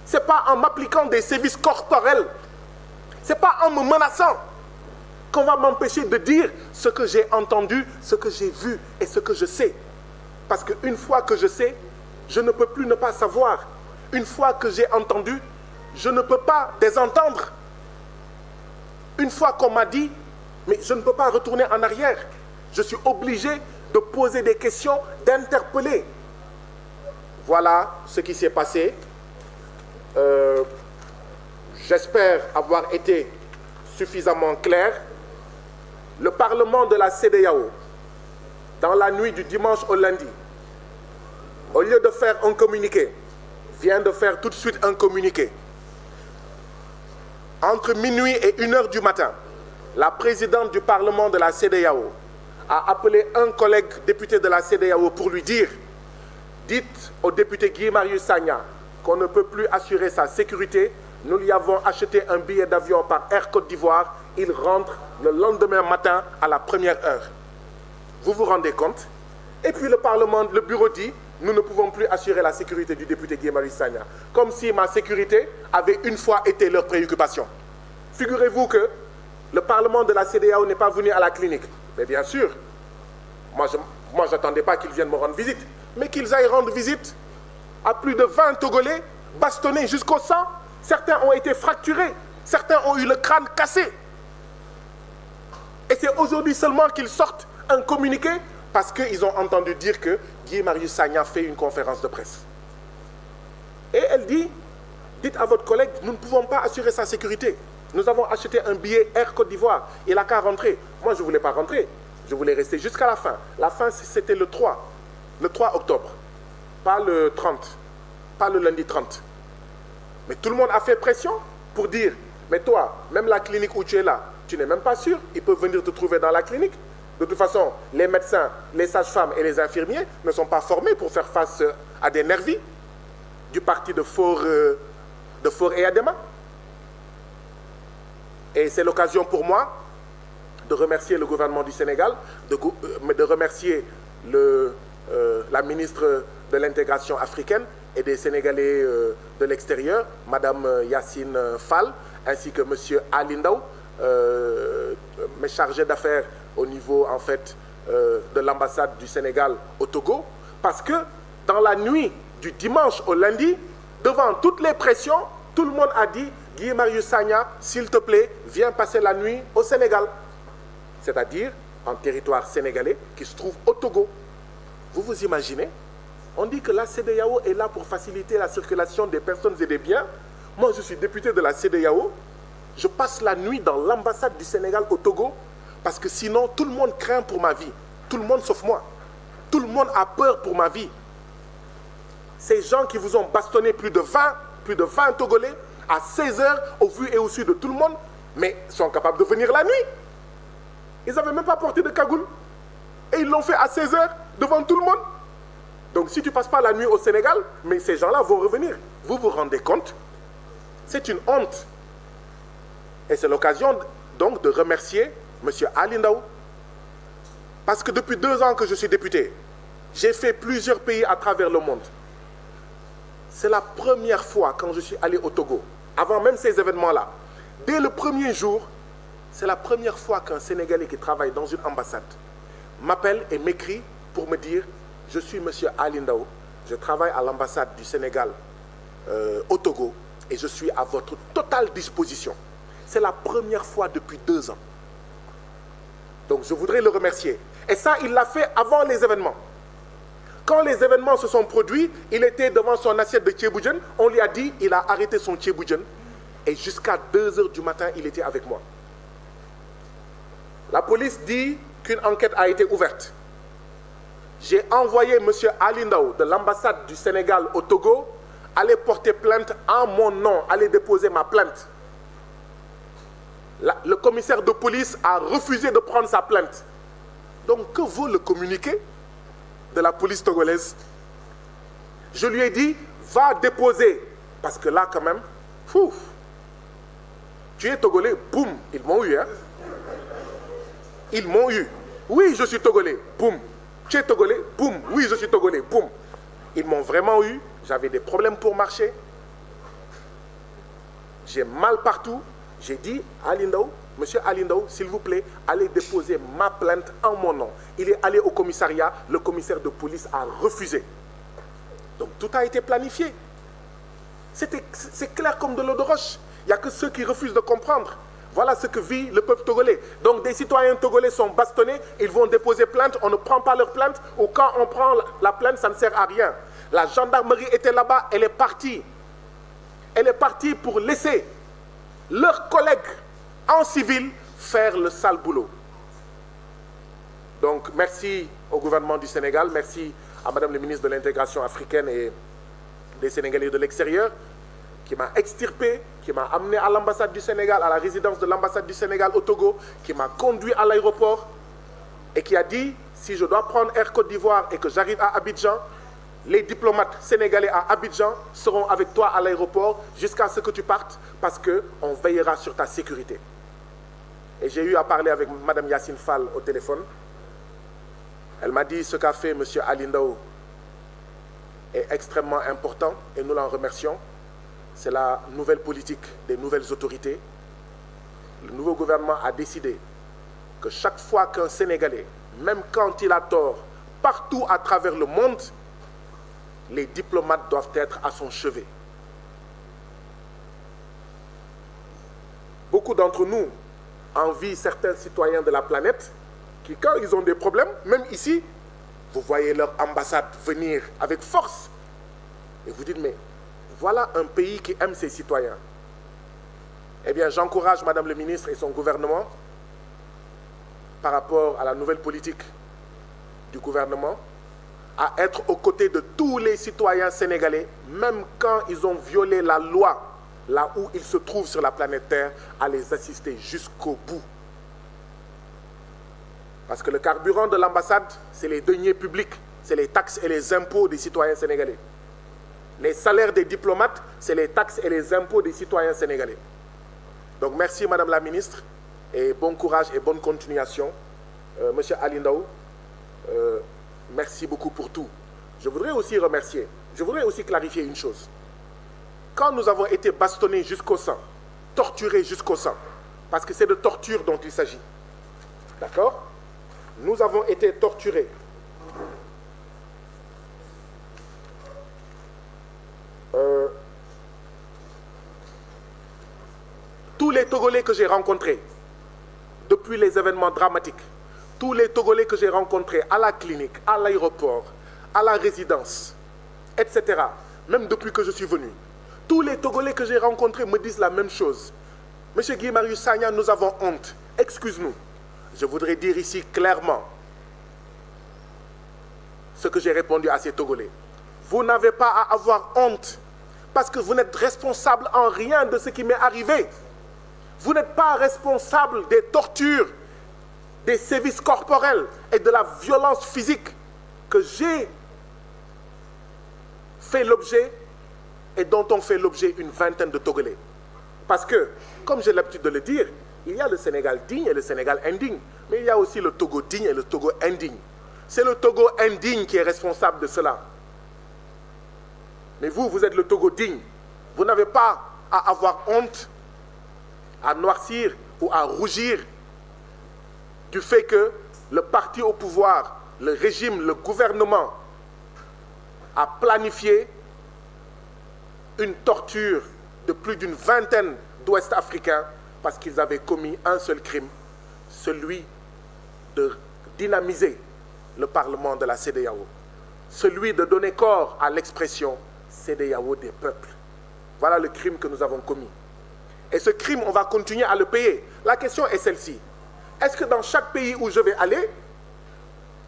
ce n'est pas en m'appliquant des sévices corporels, ce n'est pas en me menaçant qu'on va m'empêcher de dire ce que j'ai entendu, ce que j'ai vu et ce que je sais. Parce qu'une fois que je sais, je ne peux plus ne pas savoir. Une fois que j'ai entendu, je ne peux pas désentendre. Une fois qu'on m'a dit, mais je ne peux pas retourner en arrière. Je suis obligé de poser des questions, d'interpeller. Voilà ce qui s'est passé. J'espère avoir été suffisamment clair. Le Parlement de la CEDEAO, dans la nuit du dimanche au lundi, au lieu de faire un communiqué, vient de faire tout de suite un communiqué. Entre minuit et 1h du matin, la présidente du Parlement de la CEDEAO a appelé un collègue député de la CEDEAO pour lui dire « Dites au député Guy Marius Sagna qu'on ne peut plus assurer sa sécurité. Nous lui avons acheté un billet d'avion par Air Côte d'Ivoire. Il rentre le lendemain matin à la première heure. » Vous vous rendez compte? Et puis le Parlement, le bureau dit « Nous ne pouvons plus assurer la sécurité du député Guy Marius Sagna. » Comme si ma sécurité avait une fois été leur préoccupation. Figurez-vous que le Parlement de la CEDEAO n'est pas venu à la clinique. Mais bien sûr, moi je n'attendais pas qu'ils viennent me rendre visite. Mais qu'ils aillent rendre visite à plus de 20 Togolais, bastonnés jusqu'au sang. Certains ont été fracturés. Certains ont eu le crâne cassé. Et c'est aujourd'hui seulement qu'ils sortent un communiqué parce qu'ils ont entendu dire que Guy Marius Sagna fait une conférence de presse. Et elle dit, dites à votre collègue, nous ne pouvons pas assurer sa sécurité. Nous avons acheté un billet Air Côte d'Ivoire. Il n'a qu'à rentrer. Moi, je ne voulais pas rentrer. Je voulais rester jusqu'à la fin. La fin, c'était le 3 octobre. Pas le 30. Pas le lundi 30. Mais tout le monde a fait pression pour dire, mais toi, même la clinique où tu es là, tu n'es même pas sûr. Ils peuvent venir te trouver dans la clinique. De toute façon, les médecins, les sages-femmes et les infirmiers ne sont pas formés pour faire face à des nervis du parti de Faure et Adema. Et c'est l'occasion pour moi de remercier le gouvernement du Sénégal, de remercier la ministre de l'intégration africaine et des Sénégalais de l'extérieur, Madame Yacine Fall, ainsi que Monsieur Ali Ndao, mes chargés d'affaires au niveau en fait de l'ambassade du Sénégal au Togo, parce que dans la nuit du dimanche au lundi, devant toutes les pressions, tout le monde a dit « Guy Marius Sagna, s'il te plaît, viens passer la nuit au Sénégal », c'est-à-dire en territoire sénégalais qui se trouve au Togo. Vous vous imaginez? On dit que la CEDEAO est là pour faciliter la circulation des personnes et des biens. Moi, je suis député de la CEDEAO. Je passe la nuit dans l'ambassade du Sénégal au Togo parce que sinon, tout le monde craint pour ma vie. Tout le monde sauf moi. Tout le monde a peur pour ma vie. Ces gens qui vous ont bastonné plus de 20 Togolais à 16 h au vu et au su de tout le monde, mais sont capables de venir la nuit. Ils n'avaient même pas porté de cagoule. Et ils l'ont fait à 16 h devant tout le monde. Donc si tu ne passes pas la nuit au Sénégal, mais ces gens-là vont revenir. Vous vous rendez compte? C'est une honte. Et c'est l'occasion donc de remercier M. Ali Ndao. Parce que depuis 2 ans que je suis député, j'ai fait plusieurs pays à travers le monde. C'est la première fois quand je suis allé au Togo, avant même ces événements-là. Dès le premier jour, c'est la première fois qu'un Sénégalais qui travaille dans une ambassade m'appelle et m'écrit pour me dire « Je suis M. Ali Ndao, je travaille à l'ambassade du Sénégal au Togo et je suis à votre totale disposition. » C'est la première fois depuis 2 ans. Donc je voudrais le remercier. Et ça, il l'a fait avant les événements. Quand les événements se sont produits, il était devant son assiette de tchéboujen. On lui a dit, il a arrêté son tchéboujen. Et jusqu'à 2 h du matin, il était avec moi. La police dit qu'une enquête a été ouverte. J'ai envoyé M. Ali Ndao de l'ambassade du Sénégal au Togo aller porter plainte en mon nom, aller déposer ma plainte. Le commissaire de police a refusé de prendre sa plainte. Donc, que vaut le communiqué de la police togolaise? Je lui ai dit, va déposer. Parce que là, quand même, fouf, tu es togolais, boum, ils m'ont eu. Hein? Ils m'ont eu. Oui, je suis togolais, boum. Tu es togolais, boum. Oui, je suis togolais, boum. Ils m'ont vraiment eu. J'avais des problèmes pour marcher. J'ai mal partout. J'ai dit, Ali Ndao, Monsieur Ali Ndao, s'il vous plaît, allez déposer ma plainte en mon nom. Il est allé au commissariat, le commissaire de police a refusé. Donc tout a été planifié. C'est clair comme de l'eau de roche. Il n'y a que ceux qui refusent de comprendre. Voilà ce que vit le peuple togolais. Donc des citoyens togolais sont bastonnés, ils vont déposer plainte, on ne prend pas leur plainte, ou quand on prend la plainte, ça ne sert à rien. La gendarmerie était là-bas, elle est partie. Elle est partie pour laisser leurs collègues en civil faire le sale boulot. Donc merci au gouvernement du Sénégal, merci à Madame le ministre de l'Intégration africaine et des Sénégalais de l'extérieur, qui m'a extirpé, qui m'a amené à l'ambassade du Sénégal, à la résidence de l'ambassade du Sénégal au Togo, qui m'a conduit à l'aéroport et qui a dit, si je dois prendre Air Côte d'Ivoire et que j'arrive à Abidjan, les diplomates sénégalais à Abidjan seront avec toi à l'aéroport jusqu'à ce que tu partes parce qu'on veillera sur ta sécurité. Et j'ai eu à parler avec Mme Yassine Fall au téléphone. Elle m'a dit ce qu'a fait M. Ali Ndao est extrêmement important et nous l'en remercions. C'est la nouvelle politique des nouvelles autorités. Le nouveau gouvernement a décidé que chaque fois qu'un Sénégalais, même quand il a tort, partout à travers le monde, les diplomates doivent être à son chevet. Beaucoup d'entre nous envient certains citoyens de la planète qui, quand ils ont des problèmes, même ici, vous voyez leur ambassade venir avec force. Et vous dites, mais voilà un pays qui aime ses citoyens. Eh bien, j'encourage Madame le ministre et son gouvernement par rapport à la nouvelle politique du gouvernement à être aux côtés de tous les citoyens sénégalais, même quand ils ont violé la loi, là où ils se trouvent sur la planète Terre, à les assister jusqu'au bout. Parce que le carburant de l'ambassade, c'est les deniers publics, c'est les taxes et les impôts des citoyens sénégalais. Les salaires des diplomates, c'est les taxes et les impôts des citoyens sénégalais. Donc merci Madame la ministre, et bon courage et bonne continuation. Monsieur Ali Ndao, merci beaucoup pour tout. Je voudrais aussi remercier, je voudrais aussi clarifier une chose. Quand nous avons été bastonnés jusqu'au sang, torturés jusqu'au sang, parce que c'est de torture dont il s'agit, d'accord? Nous avons été torturés. Tous les Togolais que j'ai rencontrés, depuis les événements dramatiques, tous les Togolais que j'ai rencontrés à la clinique, à l'aéroport, à la résidence, etc., même depuis que je suis venu, tous les Togolais que j'ai rencontrés me disent la même chose. Monsieur Guy Marius Sagna, nous avons honte. Excuse-nous. Je voudrais dire ici clairement ce que j'ai répondu à ces Togolais. Vous n'avez pas à avoir honte parce que vous n'êtes responsable en rien de ce qui m'est arrivé. Vous n'êtes pas responsable des tortures, des sévices corporels et de la violence physique que j'ai fait l'objet et dont ont fait l'objet une vingtaine de Togolais. Parce que, comme j'ai l'habitude de le dire, il y a le Sénégal digne et le Sénégal indigne. Mais il y a aussi le Togo digne et le Togo indigne. C'est le Togo indigne qui est responsable de cela. Mais vous, vous êtes le Togo digne. Vous n'avez pas à avoir honte, à noircir ou à rougir du fait que le parti au pouvoir, le régime, le gouvernement a planifié une torture de plus d'une vingtaine d'Ouest-Africains parce qu'ils avaient commis un seul crime, celui de dynamiser le Parlement de la CEDEAO, celui de donner corps à l'expression CEDEAO des peuples. Voilà le crime que nous avons commis. Et ce crime, on va continuer à le payer. La question est celle-ci. Est-ce que dans chaque pays où je vais aller,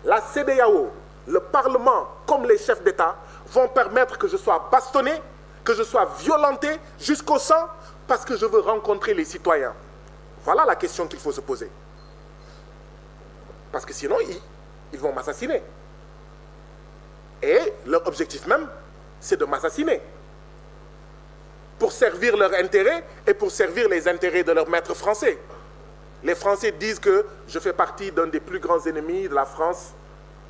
la CEDEAO, le Parlement, comme les chefs d'État, vont permettre que je sois bastonné, que je sois violenté jusqu'au sang parce que je veux rencontrer les citoyens? Voilà la question qu'il faut se poser. Parce que sinon, ils vont m'assassiner. Et leur objectif même, c'est de m'assassiner. Pour servir leurs intérêts et pour servir les intérêts de leurs maîtres français. Les Français disent que je fais partie d'un des plus grands ennemis de la France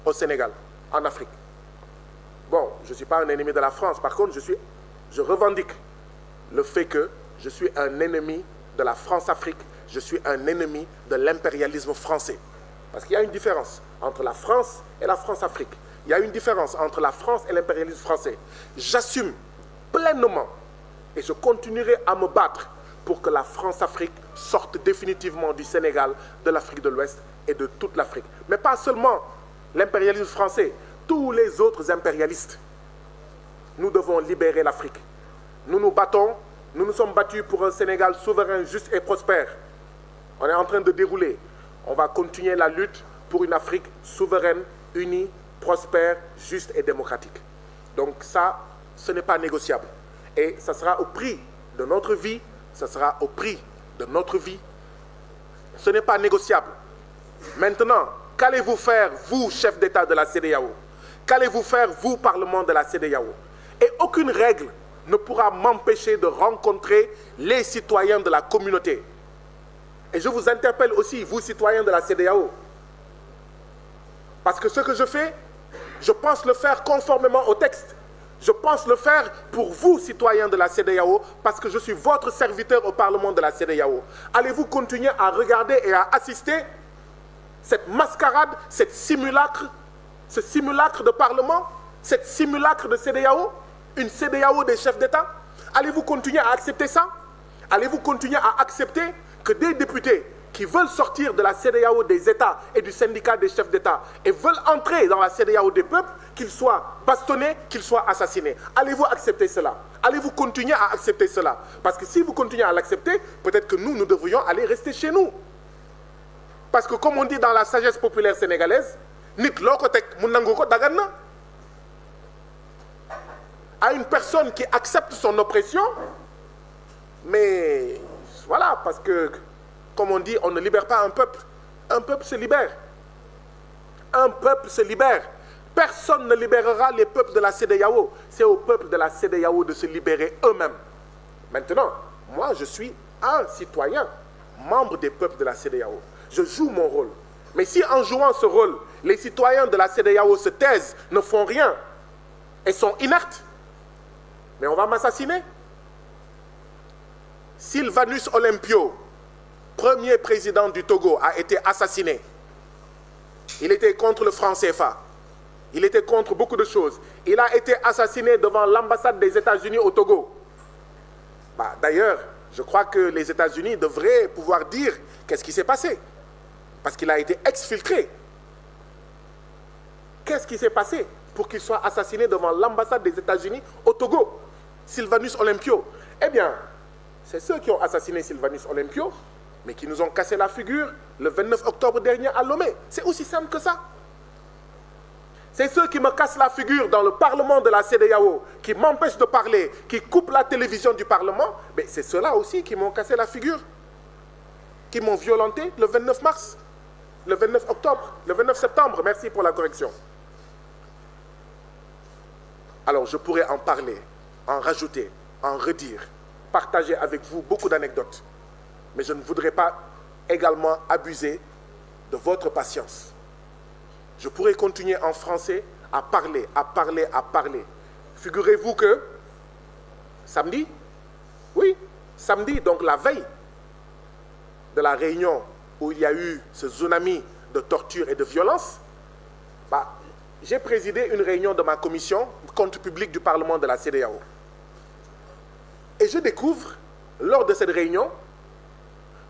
au Sénégal, en Afrique. Bon, je ne suis pas un ennemi de la France. Par contre, je revendique le fait que je suis un ennemi de la France-Afrique. Je suis un ennemi de l'impérialisme français. Parce qu'il y a une différence entre la France et la France-Afrique. Il y a une différence entre la France et l'impérialisme français. J'assume pleinement et je continuerai à me battre pour que la France-Afrique sorte définitivement du Sénégal, de l'Afrique de l'Ouest et de toute l'Afrique. Mais pas seulement l'impérialisme français, tous les autres impérialistes. Nous devons libérer l'Afrique. Nous nous battons, nous nous sommes battus pour un Sénégal souverain, juste et prospère. On est en train de dérouler. On va continuer la lutte pour une Afrique souveraine, unie, prospère, juste et démocratique. Donc ça, ce n'est pas négociable. Et ça sera au prix de notre vie, ça sera au prix de notre vie. Ce n'est pas négociable. Maintenant, qu'allez-vous faire, vous, chef d'État de la CEDEAO? Qu'allez-vous faire, vous, Parlement de la CEDEAO? Et aucune règle ne pourra m'empêcher de rencontrer les citoyens de la communauté. Et je vous interpelle aussi, vous, citoyens de la CEDEAO. Parce que ce que je fais, je pense le faire conformément au texte. Je pense le faire pour vous, citoyens de la CEDEAO, parce que je suis votre serviteur au Parlement de la CEDEAO. Allez-vous continuer à regarder et à assister cette mascarade, ce simulacre de Parlement, cette simulacre de CEDEAO, une CEDEAO des chefs d'État? Allez-vous continuer à accepter ça? Allez-vous continuer à accepter que des députés qui veulent sortir de la CEDEAO des États et du syndicat des chefs d'État et veulent entrer dans la CEDEAO des peuples, qu'ils soient bastonnés, qu'ils soient assassinés? Allez-vous accepter cela? Allez-vous continuer à accepter cela? Parce que si vous continuez à l'accepter, peut-être que nous devrions aller rester chez nous. Parce que comme on dit dans la sagesse populaire sénégalaise, nit loko tek mu nangu ko dagan na. À une personne qui accepte son oppression, mais voilà, parce que, comme on dit, on ne libère pas un peuple. Un peuple se libère. Un peuple se libère. Personne ne libérera les peuples de la CEDEAO. C'est au peuple de la CEDEAO de se libérer eux-mêmes. Maintenant, moi, je suis un citoyen, membre des peuples de la CEDEAO. Je joue mon rôle. Mais si en jouant ce rôle, les citoyens de la CEDEAO se taisent, ne font rien et sont inertes, mais on va m'assassiner. Sylvanus Olympio, premier président du Togo, a été assassiné. Il était contre le franc CFA. Il était contre beaucoup de choses. Il a été assassiné devant l'ambassade des États-Unis au Togo. D'ailleurs, je crois que les États-Unis devraient pouvoir dire qu'est-ce qui s'est passé. Parce qu'il a été exfiltré. Qu'est-ce qui s'est passé pour qu'il soit assassiné devant l'ambassade des États-Unis au Togo? Sylvanus Olympio. Eh bien, c'est ceux qui ont assassiné Sylvanus Olympio, mais qui nous ont cassé la figure le 29 octobre dernier à Lomé. C'est aussi simple que ça. C'est ceux qui me cassent la figure dans le Parlement de la CEDEAO, qui m'empêchent de parler, qui coupent la télévision du Parlement, mais c'est ceux-là aussi qui m'ont cassé la figure, qui m'ont violenté le 29 mars, le 29 octobre, le 29 septembre. Merci pour la correction. Alors, je pourrais en parler, en rajouter, en redire. partager avec vous beaucoup d'anecdotes. Mais je ne voudrais pas également abuser de votre patience. Je pourrais continuer en français à parler. Figurez-vous que samedi, oui, samedi, donc la veille de la réunion où il y a eu ce tsunami de torture et de violence, j'ai présidé une réunion de ma commission compte public du Parlement de la CEDEAO. Et je découvre, lors de cette réunion,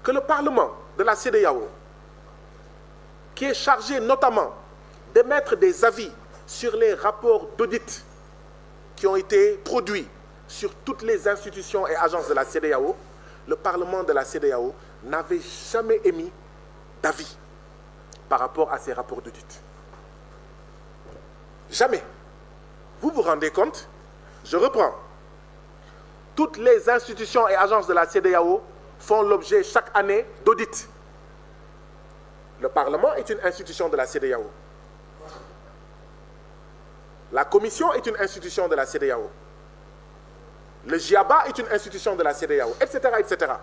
que le Parlement de la CEDEAO, qui est chargé notamment d'émettre des avis sur les rapports d'audit qui ont été produits sur toutes les institutions et agences de la CEDEAO, le Parlement de la CEDEAO n'avait jamais émis d'avis par rapport à ces rapports d'audit. Jamais. Vous vous rendez compte? Je reprends. Toutes les institutions et agences de la CEDEAO font l'objet chaque année d'audits. Le Parlement est une institution de la CEDEAO. La Commission est une institution de la CEDEAO. Le GIABA est une institution de la CEDEAO, etc., etc.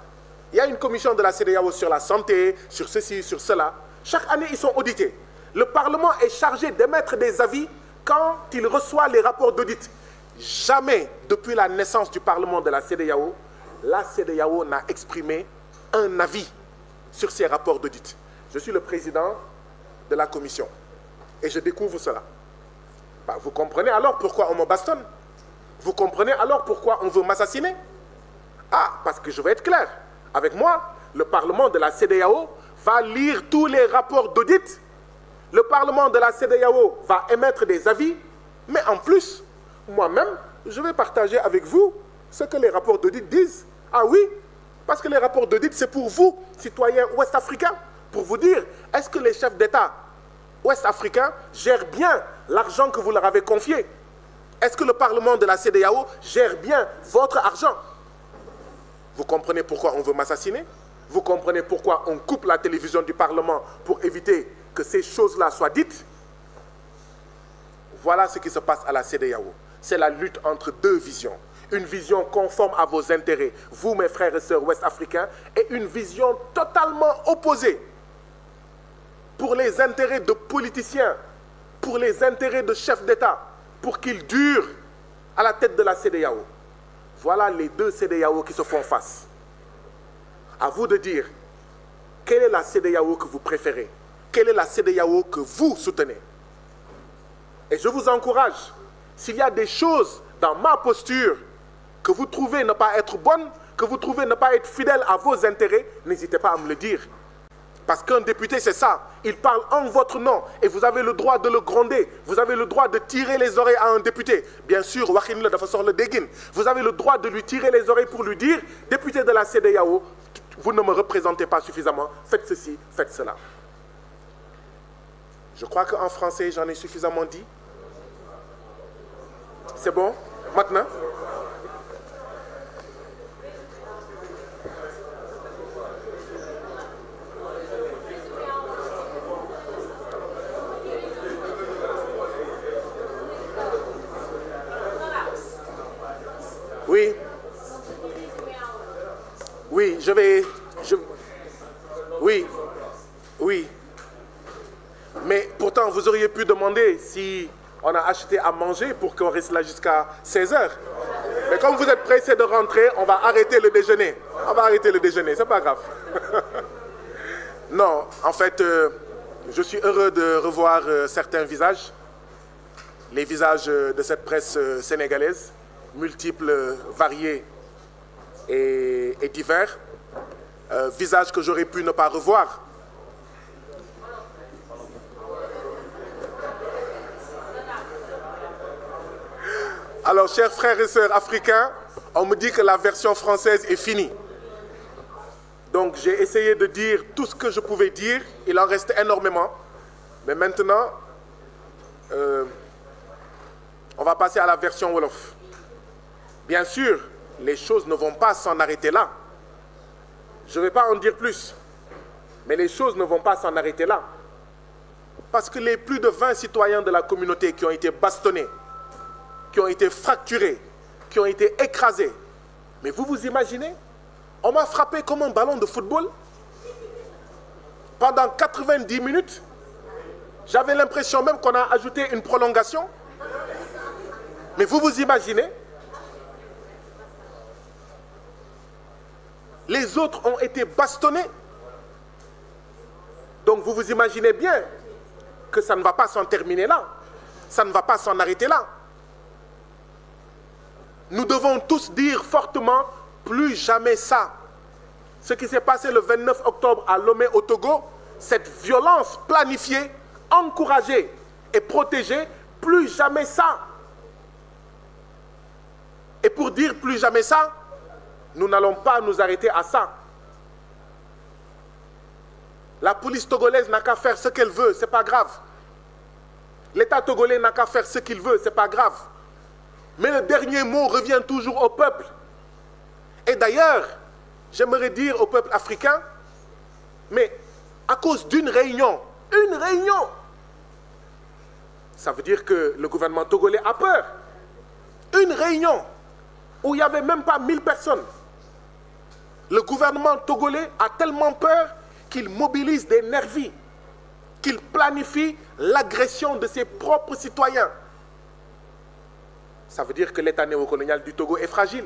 Il y a une commission de la CEDEAO sur la santé, sur ceci, sur cela. Chaque année, ils sont audités. Le Parlement est chargé d'émettre des avis quand il reçoit les rapports d'audit. Jamais, depuis la naissance du Parlement de la CEDEAO n'a exprimé un avis sur ces rapports d'audit. Je suis le président de la commission et je découvre cela. Vous comprenez alors pourquoi on me bastonne? Vous comprenez alors pourquoi on veut m'assassiner? Parce que je vais être clair. Avec moi, le Parlement de la CEDEAO va lire tous les rapports d'audit. Le Parlement de la CEDEAO va émettre des avis. Mais en plus, moi-même, je vais partager avec vous ce que les rapports d'audit disent. Ah oui, parce que les rapports d'audit, c'est pour vous, citoyens ouest-africains, pour vous dire, est-ce que les chefs d'État ouest-africains gèrent bien l'argent que vous leur avez confié? Est-ce que le Parlement de la CEDEAO gère bien votre argent? Vous comprenez pourquoi on veut m'assassiner? Vous comprenez pourquoi on coupe la télévision du Parlement pour éviter que ces choses-là soient dites? Voilà ce qui se passe à la CEDEAO. C'est la lutte entre deux visions. Une vision conforme à vos intérêts, vous, mes frères et sœurs ouest-africains, et une vision totalement opposée pour les intérêts de politiciens, pour les intérêts de chefs d'État, pour qu'ils durent à la tête de la CEDEAO. Voilà les deux CEDEAO qui se font face. À vous de dire, quelle est la CEDEAO que vous préférez? Quelle est la CEDEAO que vous soutenez? Et je vous encourage, s'il y a des choses dans ma posture que vous trouvez ne pas être bonnes, que vous trouvez ne pas être fidèles à vos intérêts, n'hésitez pas à me le dire. Parce qu'un député, c'est ça. Il parle en votre nom et vous avez le droit de le gronder. Vous avez le droit de tirer les oreilles à un député. Bien sûr, vous avez le droit de lui tirer les oreilles pour lui dire, député de la CEDEAO, vous ne me représentez pas suffisamment, faites ceci, faites cela. Je crois qu'en français, j'en ai suffisamment dit. C'est bon? Maintenant? Oui. Oui, oui. Mais pourtant, vous auriez pu demander si on a acheté à manger pour qu'on reste là jusqu'à 16 h. Mais comme vous êtes pressé de rentrer, on va arrêter le déjeuner. On va arrêter le déjeuner, c'est pas grave. Non, en fait, je suis heureux de revoir certains visages. Les visages de cette presse sénégalaise, multiples, variés et divers. Visages que j'aurais pu ne pas revoir. Alors, chers frères et sœurs africains, on me dit que la version française est finie. Donc, j'ai essayé de dire tout ce que je pouvais dire. Il en reste énormément. Mais maintenant, on va passer à la version Wolof. Bien sûr, les choses ne vont pas s'en arrêter là. Je ne vais pas en dire plus. Mais les choses ne vont pas s'en arrêter là. Parce que les plus de 20 citoyens de la communauté qui ont été bastonnés, qui ont été fracturés, qui ont été écrasés, Mais vous imaginez? On m'a frappé comme un ballon de football. Pendant 90 minutes, j'avais l'impression même qu'on a ajouté une prolongation. Mais vous imaginez? Les autres ont été bastonnés. Donc vous imaginez bien que ça ne va pas s'en terminer là. Ça ne va pas s'en arrêter là. Nous devons tous dire fortement, plus jamais ça. Ce qui s'est passé le 29 octobre à Lomé au Togo, cette violence planifiée, encouragée et protégée, plus jamais ça. Et pour dire plus jamais ça, nous n'allons pas nous arrêter à ça. La police togolaise n'a qu'à faire ce qu'elle veut, c'est pas grave. L'État togolais n'a qu'à faire ce qu'il veut, c'est pas grave. Mais le dernier mot revient toujours au peuple. Et d'ailleurs, j'aimerais dire au peuple africain, mais à cause d'une réunion, ça veut dire que le gouvernement togolais a peur. Une réunion où il n'y avait même pas 1000 personnes. Le gouvernement togolais a tellement peur qu'il mobilise des nervis, qu'il planifie l'agression de ses propres citoyens. Ça veut dire que l'État néocolonial du Togo est fragile.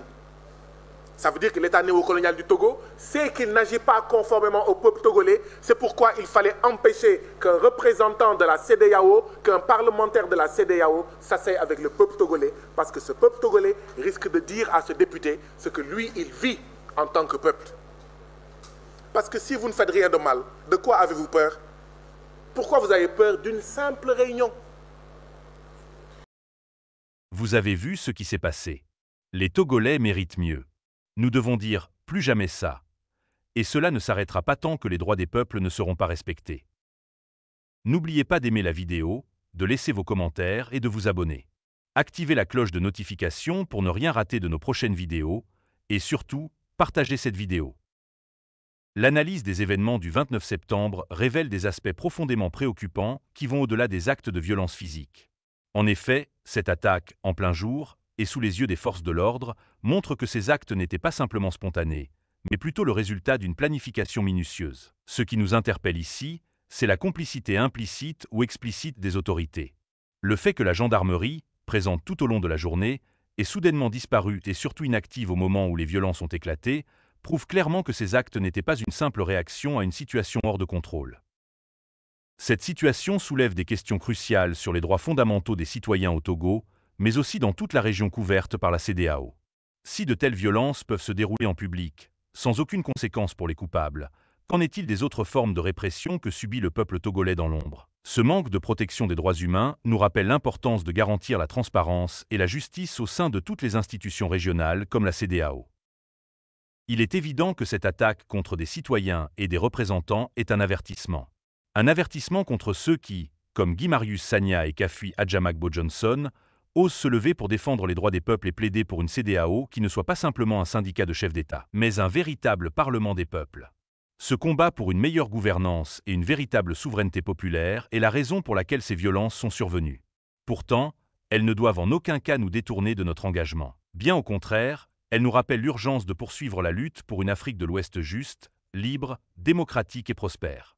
Ça veut dire que l'État néocolonial du Togo sait qu'il n'agit pas conformément au peuple togolais. C'est pourquoi il fallait empêcher qu'un représentant de la CEDEAO, qu'un parlementaire de la CEDEAO s'asseye avec le peuple togolais. Parce que ce peuple togolais risque de dire à ce député ce que lui, il vit en tant que peuple. Parce que si vous ne faites rien de mal, de quoi avez-vous peur? Pourquoi vous avez peur d'une simple réunion? Vous avez vu ce qui s'est passé. Les Togolais méritent mieux. Nous devons dire « plus jamais ça ». Et cela ne s'arrêtera pas tant que les droits des peuples ne seront pas respectés. N'oubliez pas d'aimer la vidéo, de laisser vos commentaires et de vous abonner. Activez la cloche de notification pour ne rien rater de nos prochaines vidéos et surtout, partagez cette vidéo. L'analyse des événements du 29 septembre révèle des aspects profondément préoccupants qui vont au-delà des actes de violence physique. En effet, cette attaque, en plein jour, et sous les yeux des forces de l'ordre, montre que ces actes n'étaient pas simplement spontanés, mais plutôt le résultat d'une planification minutieuse. Ce qui nous interpelle ici, c'est la complicité implicite ou explicite des autorités. Le fait que la gendarmerie, présente tout au long de la journée, ait soudainement disparu et surtout inactive au moment où les violences ont éclaté, prouve clairement que ces actes n'étaient pas une simple réaction à une situation hors de contrôle. Cette situation soulève des questions cruciales sur les droits fondamentaux des citoyens au Togo, mais aussi dans toute la région couverte par la CEDEAO. Si de telles violences peuvent se dérouler en public, sans aucune conséquence pour les coupables, qu'en est-il des autres formes de répression que subit le peuple togolais dans l'ombre? Ce manque de protection des droits humains nous rappelle l'importance de garantir la transparence et la justice au sein de toutes les institutions régionales comme la CEDEAO. Il est évident que cette attaque contre des citoyens et des représentants est un avertissement. Un avertissement contre ceux qui, comme Guy-Marius Sagna et Kafui Adjamagbo-Johnson, osent se lever pour défendre les droits des peuples et plaider pour une CEDEAO qui ne soit pas simplement un syndicat de chefs d'État, mais un véritable parlement des peuples. Ce combat pour une meilleure gouvernance et une véritable souveraineté populaire est la raison pour laquelle ces violences sont survenues. Pourtant, elles ne doivent en aucun cas nous détourner de notre engagement. Bien au contraire, elles nous rappellent l'urgence de poursuivre la lutte pour une Afrique de l'Ouest juste, libre, démocratique et prospère.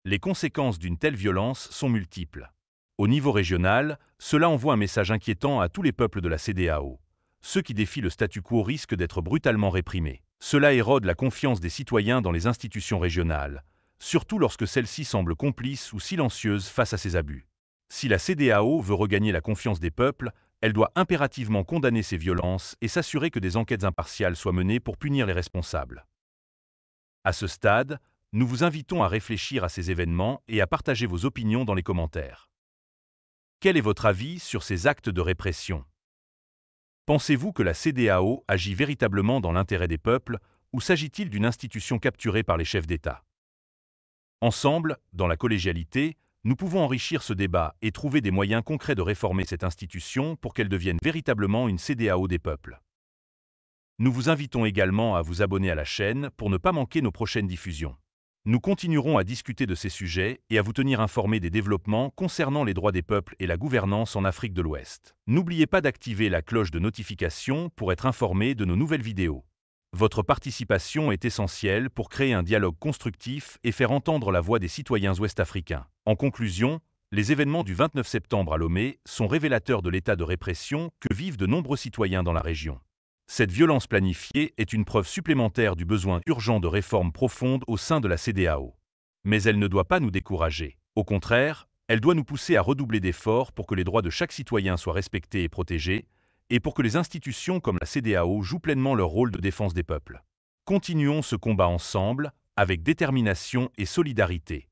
Les conséquences d'une telle violence sont multiples. Au niveau régional, cela envoie un message inquiétant à tous les peuples de la CEDEAO. Ceux qui défient le statu quo risquent d'être brutalement réprimés. Cela érode la confiance des citoyens dans les institutions régionales, surtout lorsque celles-ci semblent complices ou silencieuses face à ces abus. Si la CEDEAO veut regagner la confiance des peuples, elle doit impérativement condamner ces violences et s'assurer que des enquêtes impartiales soient menées pour punir les responsables. À ce stade, nous vous invitons à réfléchir à ces événements et à partager vos opinions dans les commentaires. Quel est votre avis sur ces actes de répression? Pensez-vous que la CEDEAO agit véritablement dans l'intérêt des peuples ou s'agit-il d'une institution capturée par les chefs d'État? Ensemble, dans la collégialité, nous pouvons enrichir ce débat et trouver des moyens concrets de réformer cette institution pour qu'elle devienne véritablement une CEDEAO des peuples. Nous vous invitons également à vous abonner à la chaîne pour ne pas manquer nos prochaines diffusions. Nous continuerons à discuter de ces sujets et à vous tenir informés des développements concernant les droits des peuples et la gouvernance en Afrique de l'Ouest. N'oubliez pas d'activer la cloche de notification pour être informé de nos nouvelles vidéos. Votre participation est essentielle pour créer un dialogue constructif et faire entendre la voix des citoyens ouest-africains. En conclusion, les événements du 29 septembre à Lomé sont révélateurs de l'état de répression que vivent de nombreux citoyens dans la région. Cette violence planifiée est une preuve supplémentaire du besoin urgent de réformes profondes au sein de la CEDEAO. Mais elle ne doit pas nous décourager. Au contraire, elle doit nous pousser à redoubler d'efforts pour que les droits de chaque citoyen soient respectés et protégés, et pour que les institutions comme la CEDEAO jouent pleinement leur rôle de défense des peuples. Continuons ce combat ensemble, avec détermination et solidarité.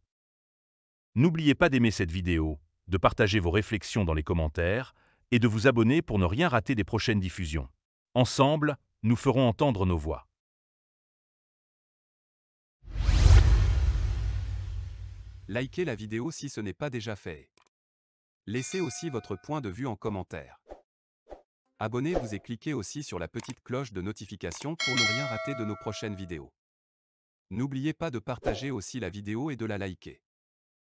N'oubliez pas d'aimer cette vidéo, de partager vos réflexions dans les commentaires, et de vous abonner pour ne rien rater des prochaines diffusions. Ensemble, nous ferons entendre nos voix. Likez la vidéo si ce n'est pas déjà fait. Laissez aussi votre point de vue en commentaire. Abonnez-vous et cliquez aussi sur la petite cloche de notification pour ne rien rater de nos prochaines vidéos. N'oubliez pas de partager aussi la vidéo et de la liker.